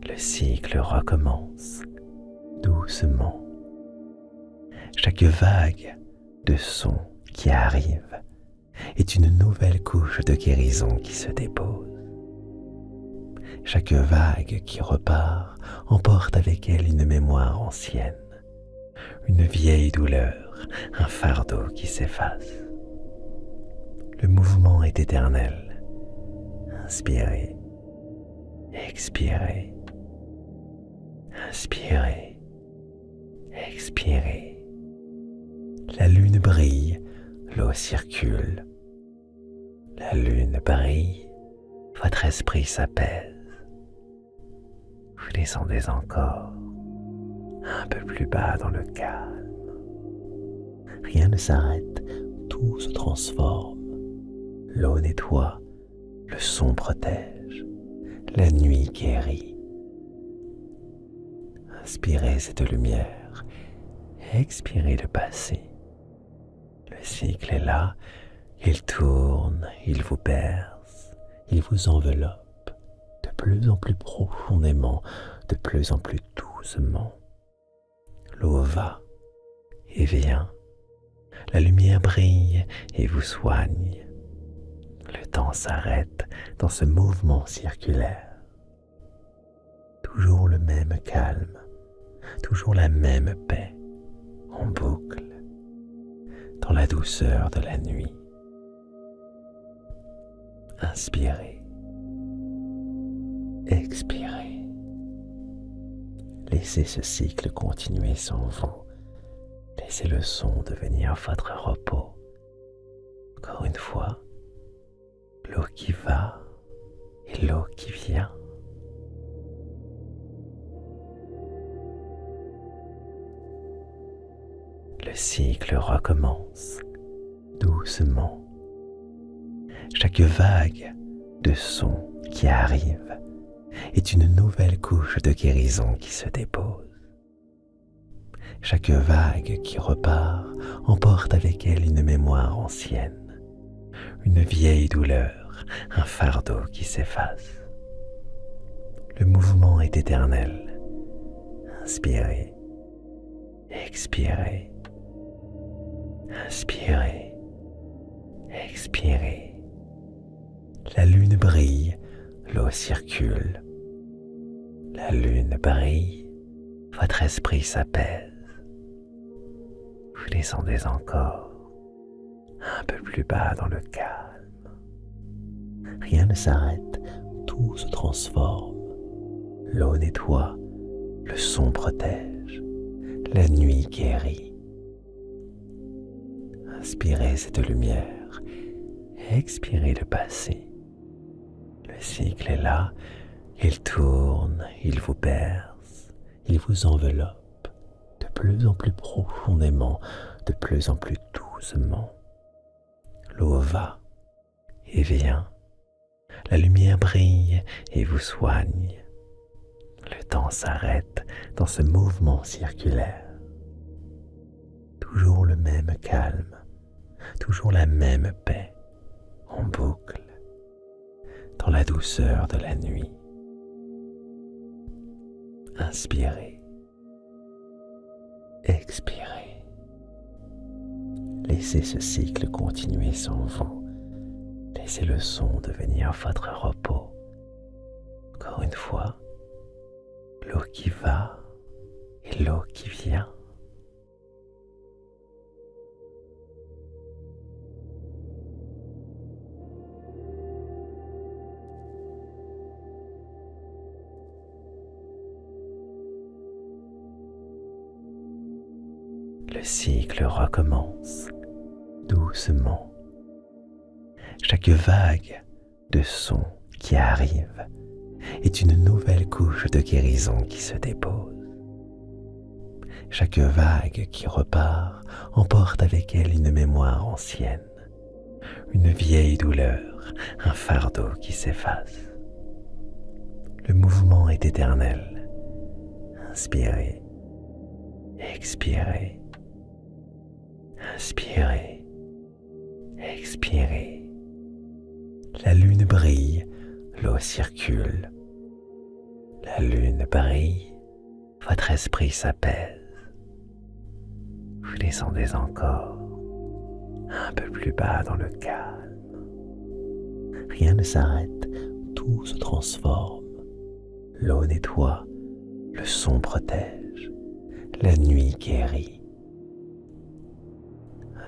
Le cycle recommence doucement. Chaque vague de son qui arrive est une nouvelle couche de guérison qui se dépose. Chaque vague qui repart emporte avec elle une mémoire ancienne, une vieille douleur, un fardeau qui s'efface. Le mouvement est éternel. Inspirez, expirez, inspirez, expirez. La lune brille, l'eau circule. La lune brille, votre esprit s'apaise. Vous descendez encore, un peu plus bas dans le calme. Rien ne s'arrête, tout se transforme. L'eau nettoie, le son protège, la nuit guérit. Inspirez cette lumière, expirez le passé. Le cycle est là, il tourne, il vous berce, il vous enveloppe de plus en plus profondément, de plus en plus doucement. L'eau va et vient, la lumière brille et vous soigne. Le temps s'arrête dans ce mouvement circulaire. Toujours le même calme, toujours la même paix, en boucle, dans la douceur de la nuit. Inspirez, expirez. Laissez ce cycle continuer sans vous. Laissez le son devenir votre repos. Encore une fois, l'eau qui va et l'eau qui vient. Le cycle recommence doucement. Chaque vague de son qui arrive est une nouvelle couche de guérison qui se dépose. Chaque vague qui repart emporte avec elle une mémoire ancienne, une vieille douleur, un fardeau qui s'efface. Le mouvement est éternel. Inspirez, expirez, inspirez, expirez. La lune brille, l'eau circule. La lune brille, votre esprit s'apaise. Vous descendez encore, un peu plus bas dans le calme. Rien ne s'arrête, tout se transforme. L'eau nettoie, le son protège, la nuit guérit. Inspirez cette lumière, expirez le passé. Le cycle est là, il tourne, il vous berce, il vous enveloppe de plus en plus profondément, de plus en plus doucement. L'eau va et vient, la lumière brille et vous soigne. Le temps s'arrête dans ce mouvement circulaire. Toujours le même calme, toujours la même paix, en boucle, dans la douceur de la nuit. Inspirez, expirez. Laissez ce cycle continuer sans vous. Laissez le son devenir votre repos. Encore une fois, l'eau qui va et l'eau qui vient. Le cycle recommence doucement. Chaque vague de son qui arrive est une nouvelle couche de guérison qui se dépose. Chaque vague qui repart emporte avec elle une mémoire ancienne, une vieille douleur, un fardeau qui s'efface. Le mouvement est éternel. Inspirez, expirez. Inspirez, expirez. La lune brille, l'eau circule. La lune brille, votre esprit s'apaise. Vous descendez encore, un peu plus bas dans le calme. Rien ne s'arrête, tout se transforme. L'eau nettoie, le son protège, la nuit guérit.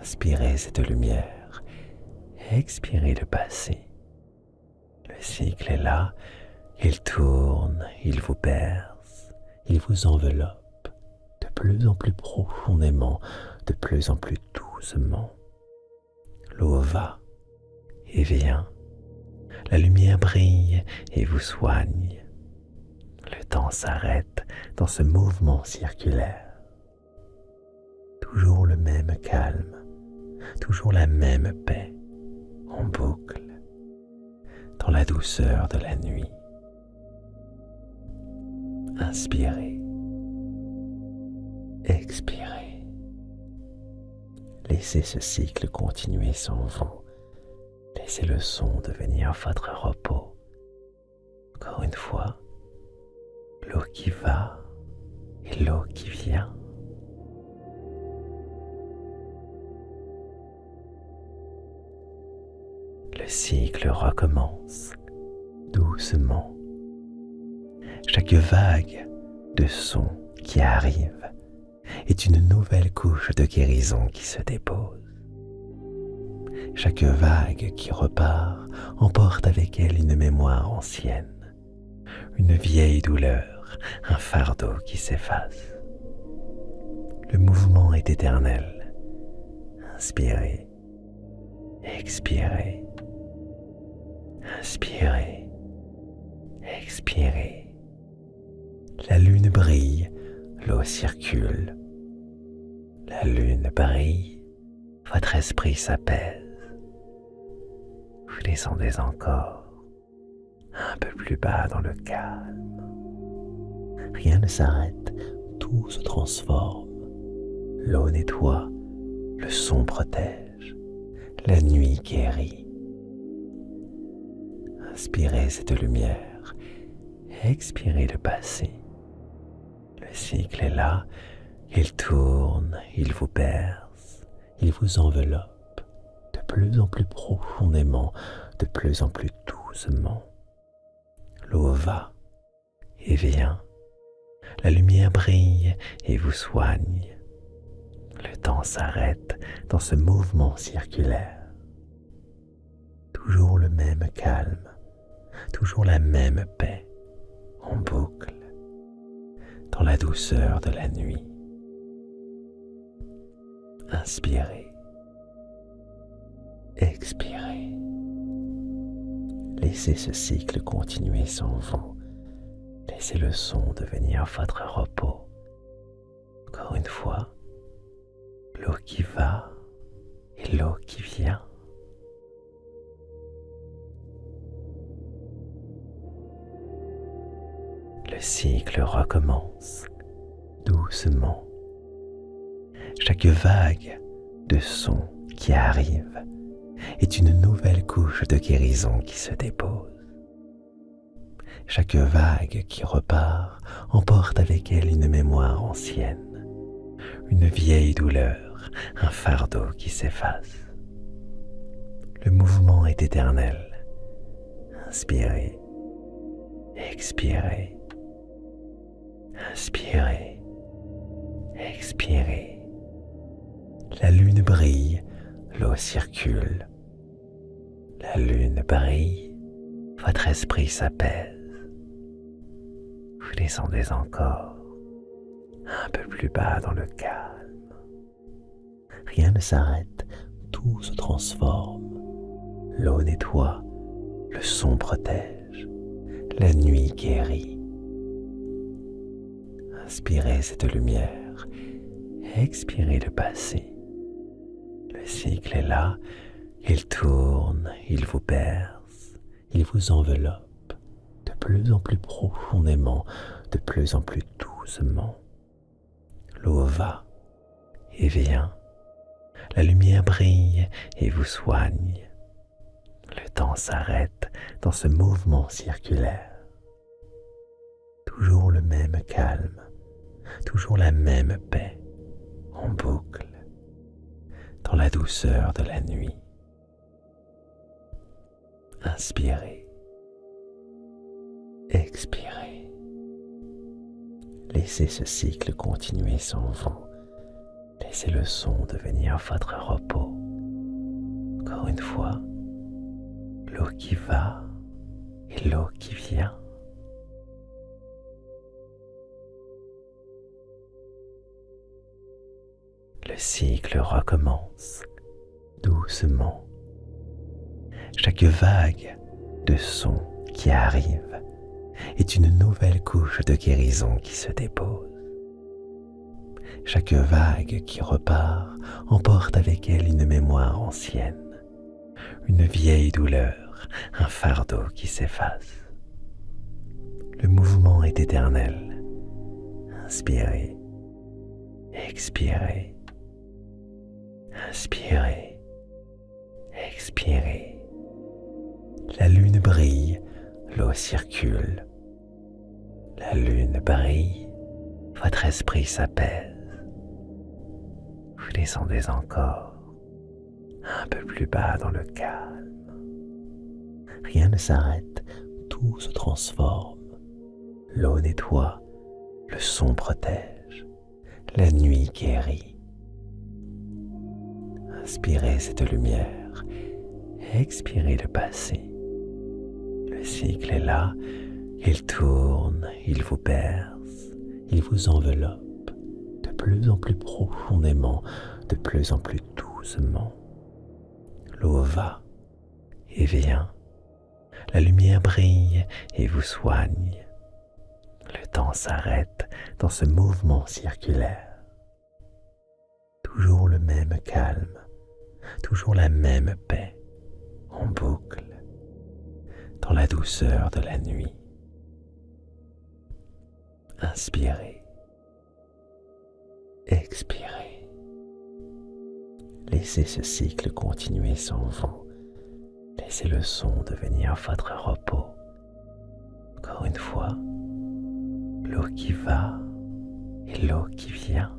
Inspirez cette lumière, expirez le passé. Le cycle est là, il tourne, il vous berce, il vous enveloppe de plus en plus profondément, de plus en plus doucement. L'eau va et vient, la lumière brille et vous soigne. Le temps s'arrête dans ce mouvement circulaire. toujours le même calme, toujours la même paix, en boucle, dans la douceur de la nuit. Inspirez, expirez. Laissez ce cycle continuer sans vous. Laissez le son devenir votre repos. Encore une fois, l'eau qui va et l'eau qui vient. Le cycle recommence doucement. Chaque vague de son qui arrive est une nouvelle couche de guérison qui se dépose. Chaque vague qui repart emporte avec elle une mémoire ancienne, une vieille douleur, un fardeau qui s'efface. Le mouvement est éternel. Inspirez, expirez, inspirez, expirez. La lune brille, l'eau circule. La lune brille, votre esprit s'apaise. Vous descendez encore, un peu plus bas dans le calme. Rien ne s'arrête, tout se transforme. L'eau nettoie, le son protège, la nuit guérit. Inspirez cette lumière, expirez le passé. Le cycle est là, il tourne, il vous berce, il vous enveloppe de plus en plus profondément, de plus en plus doucement. L'eau va et vient, la lumière brille et vous soigne. Le temps s'arrête dans ce mouvement circulaire. Toujours le même calme, toujours la même paix, en boucle, dans la douceur de la nuit. Inspirez, expirez. Laissez ce cycle continuer sans vous. Laissez le son devenir votre repos. Encore une fois, l'eau qui va et l'eau qui vient. Le cycle recommence doucement. Chaque vague de son qui arrive est une nouvelle couche de guérison qui se dépose. Chaque vague qui repart emporte avec elle une mémoire ancienne, une vieille douleur, un fardeau qui s'efface. Le mouvement est éternel. Inspirez, expirez, inspirez, expirez. La lune brille, l'eau circule. La lune brille, votre esprit s'apaise. Vous descendez encore, un peu plus bas dans le calme. Rien ne s'arrête, tout se transforme. L'eau nettoie, le son protège, la nuit guérit. Inspirez cette lumière, expirez le passé. Le cycle est là, il tourne, il vous berce, il vous enveloppe de plus en plus profondément, de plus en plus doucement. L'eau va et vient, la lumière brille et vous soigne. Le temps s'arrête dans ce mouvement circulaire. Toujours le même calme, toujours la même paix, en boucle, dans la douceur de la nuit. Inspirez, expirez. Laissez ce cycle continuer sans vous. Laissez le son devenir votre repos. Encore une fois, l'eau qui va et l'eau qui vient. Le cycle recommence doucement. Chaque vague de son qui arrive est une nouvelle couche de guérison qui se dépose. Chaque vague qui repart emporte avec elle une mémoire ancienne, une vieille douleur, un fardeau qui s'efface. Le mouvement est éternel. Inspirez, expirez, inspirez, expirez. La lune brille, l'eau circule. La lune brille, votre esprit s'apaise. Vous descendez encore, un peu plus bas dans le calme. Rien ne s'arrête, tout se transforme. L'eau nettoie, le son protège, la nuit guérit. Inspirez cette lumière, expirez le passé. Le cycle est là, il tourne, il vous berce, il vous enveloppe de plus en plus profondément, de plus en plus doucement. L'eau va et vient, la lumière brille et vous soigne. Le temps s'arrête dans ce mouvement circulaire. Toujours le même calme, toujours la même paix, en boucle, dans la douceur de la nuit. Inspirez, expirez. Laissez ce cycle continuer sans vous. Laissez le son devenir votre repos. Encore une fois, l'eau qui va et l'eau qui vient.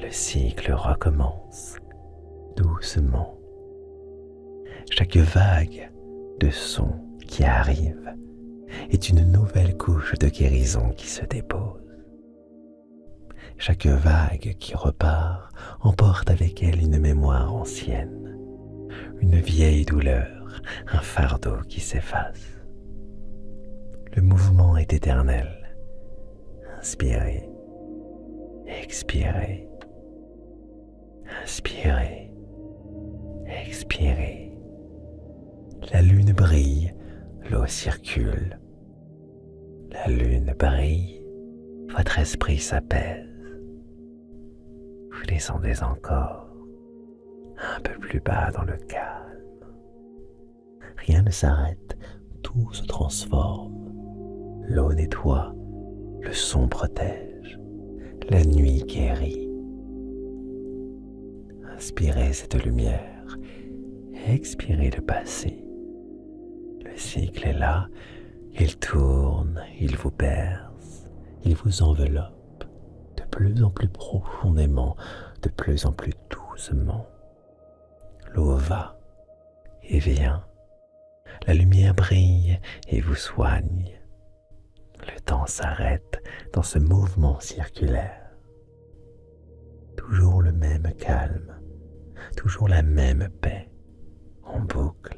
Le cycle recommence doucement. Chaque vague de son qui arrive est une nouvelle couche de guérison qui se dépose. Chaque vague qui repart emporte avec elle une mémoire ancienne, une vieille douleur, un fardeau qui s'efface. Le mouvement est éternel. Inspirez, expirez, inspirez, expirez. La lune brille, l'eau circule. La lune brille, votre esprit s'apaise. Vous descendez encore, un peu plus bas dans le calme. Rien ne s'arrête, tout se transforme. L'eau nettoie, le son protège, la nuit guérit. Inspirez cette lumière, expirez le passé. Le cycle est là, il tourne, il vous berce, il vous enveloppe de plus en plus profondément, de plus en plus doucement. L'eau va et vient, la lumière brille et vous soigne. Le temps s'arrête dans ce mouvement circulaire. Toujours le même calme, toujours la même paix, en boucle,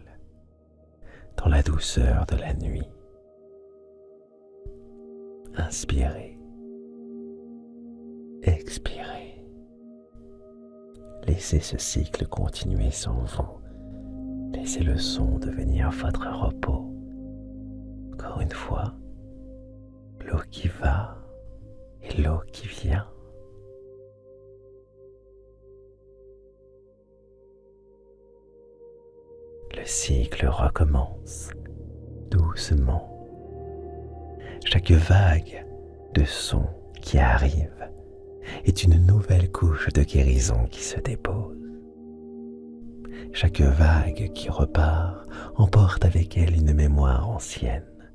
dans la douceur de la nuit. Inspirez, expirez. Laissez ce cycle continuer sans vous. Laissez le son devenir votre repos. Encore une fois, l'eau qui va et l'eau qui vient. Le cycle recommence doucement. Chaque vague de son qui arrive est une nouvelle couche de guérison qui se dépose. Chaque vague qui repart emporte avec elle une mémoire ancienne,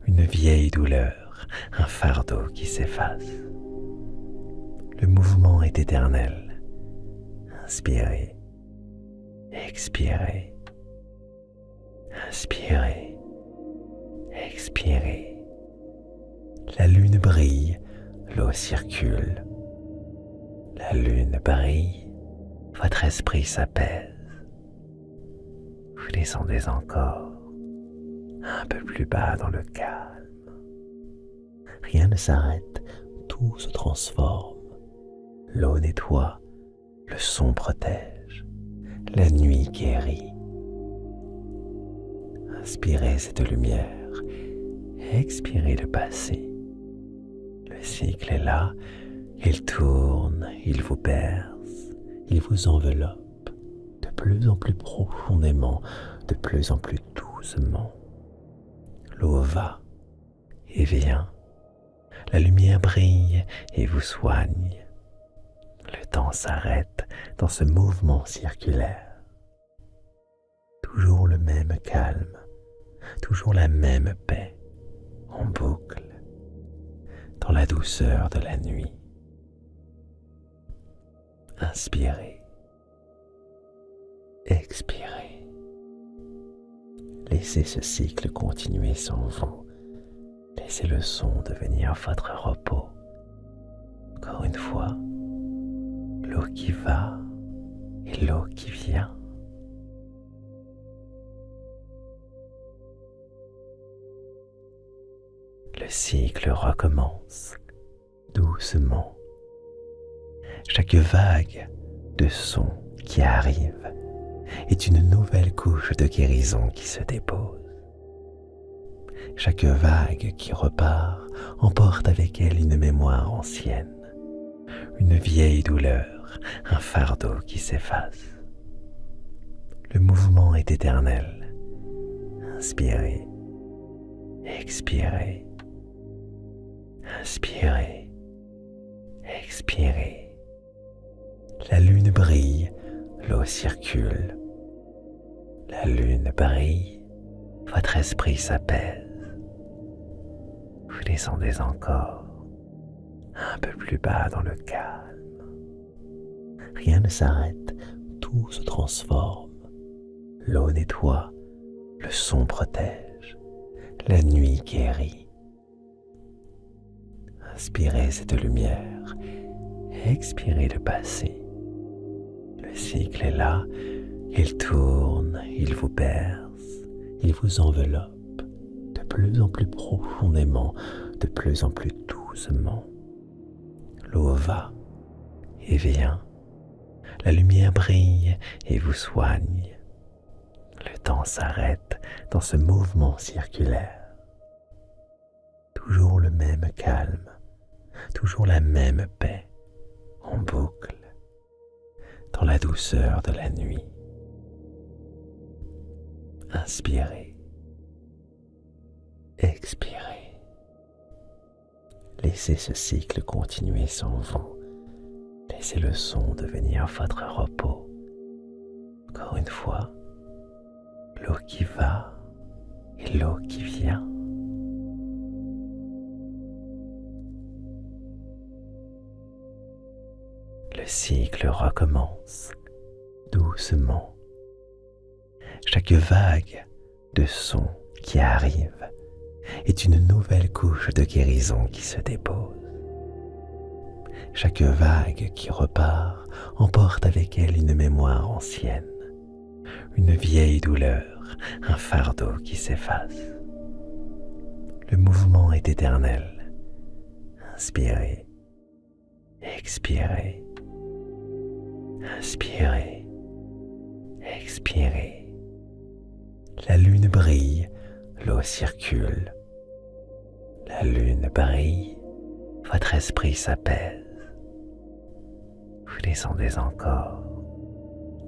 une vieille douleur, un fardeau qui s'efface. Le mouvement est éternel. Inspirez, expirez, inspirez, expirez. La lune brille, l'eau circule. La lune brille, votre esprit s'apaise. Vous descendez encore, un peu plus bas dans le calme. Rien ne s'arrête, tout se transforme. L'eau nettoie, le son protège, la nuit guérit. Inspirez cette lumière, expirez le passé. Le cycle est là, il tourne, il vous berce, il vous enveloppe de plus en plus profondément, de plus en plus doucement. L'eau va et vient, la lumière brille et vous soigne. Le temps s'arrête dans ce mouvement circulaire. Toujours le même calme, toujours la même paix, en boucle, dans la douceur de la nuit. Inspirez, expirez. Laissez ce cycle continuer sans vous. Laissez le son devenir votre repos. Encore une fois, l'eau qui va et l'eau qui vient. Le cycle recommence doucement. Chaque vague de son qui arrive est une nouvelle couche de guérison qui se dépose. Chaque vague qui repart emporte avec elle une mémoire ancienne, une vieille douleur, un fardeau qui s'efface. Le mouvement est éternel. Inspirez, expirez, inspirez, expirez. La lune brille, l'eau circule. La lune brille, votre esprit s'apaise. Vous descendez encore, un peu plus bas dans le calme. Rien ne s'arrête, tout se transforme. L'eau nettoie, le son protège, la nuit guérit. Inspirez cette lumière, expirez le passé. Le cycle est là, il tourne, il vous berce, il vous enveloppe de plus en plus profondément, de plus en plus doucement. L'eau va et vient, la lumière brille et vous soigne. Le temps s'arrête dans ce mouvement circulaire. Toujours le même calme, toujours la même paix, en boucle, dans la douceur de la nuit. Inspirez, expirez. Laissez ce cycle continuer sans vous. Laissez le son devenir votre repos. Encore une fois, l'eau qui va et l'eau qui vient. Le cycle recommence doucement. Chaque vague de son qui arrive est une nouvelle couche de guérison qui se dépose. Chaque vague qui repart emporte avec elle une mémoire ancienne, une vieille douleur, un fardeau qui s'efface. Le mouvement est éternel. Inspirez, expirez, inspirez, expirez. La lune brille, l'eau circule. La lune brille, votre esprit s'apaise. Vous descendez encore,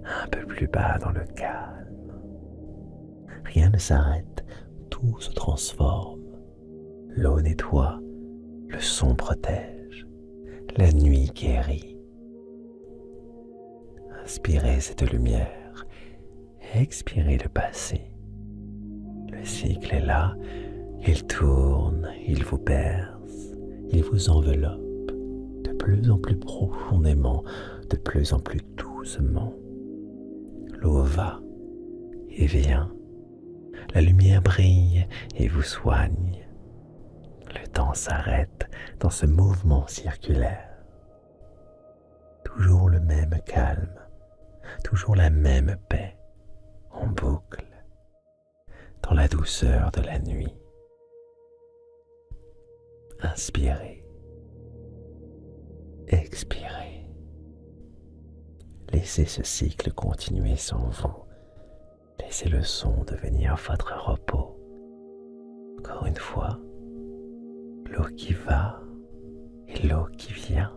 un peu plus bas dans le calme. Rien ne s'arrête, tout se transforme. L'eau nettoie, le son protège, la nuit guérit. Inspirez cette lumière, expirez le passé. Le cycle est là, il tourne, il vous berce, il vous enveloppe de plus en plus profondément, de plus en plus doucement. L'eau va et vient, la lumière brille et vous soigne. Le temps s'arrête dans ce mouvement circulaire. Toujours le même calme, toujours la même paix, en boucle, dans la douceur de la nuit. Inspirez, expirez. Laissez ce cycle continuer sans vous. Laissez le son devenir votre repos. Encore une fois, l'eau qui va et l'eau qui vient.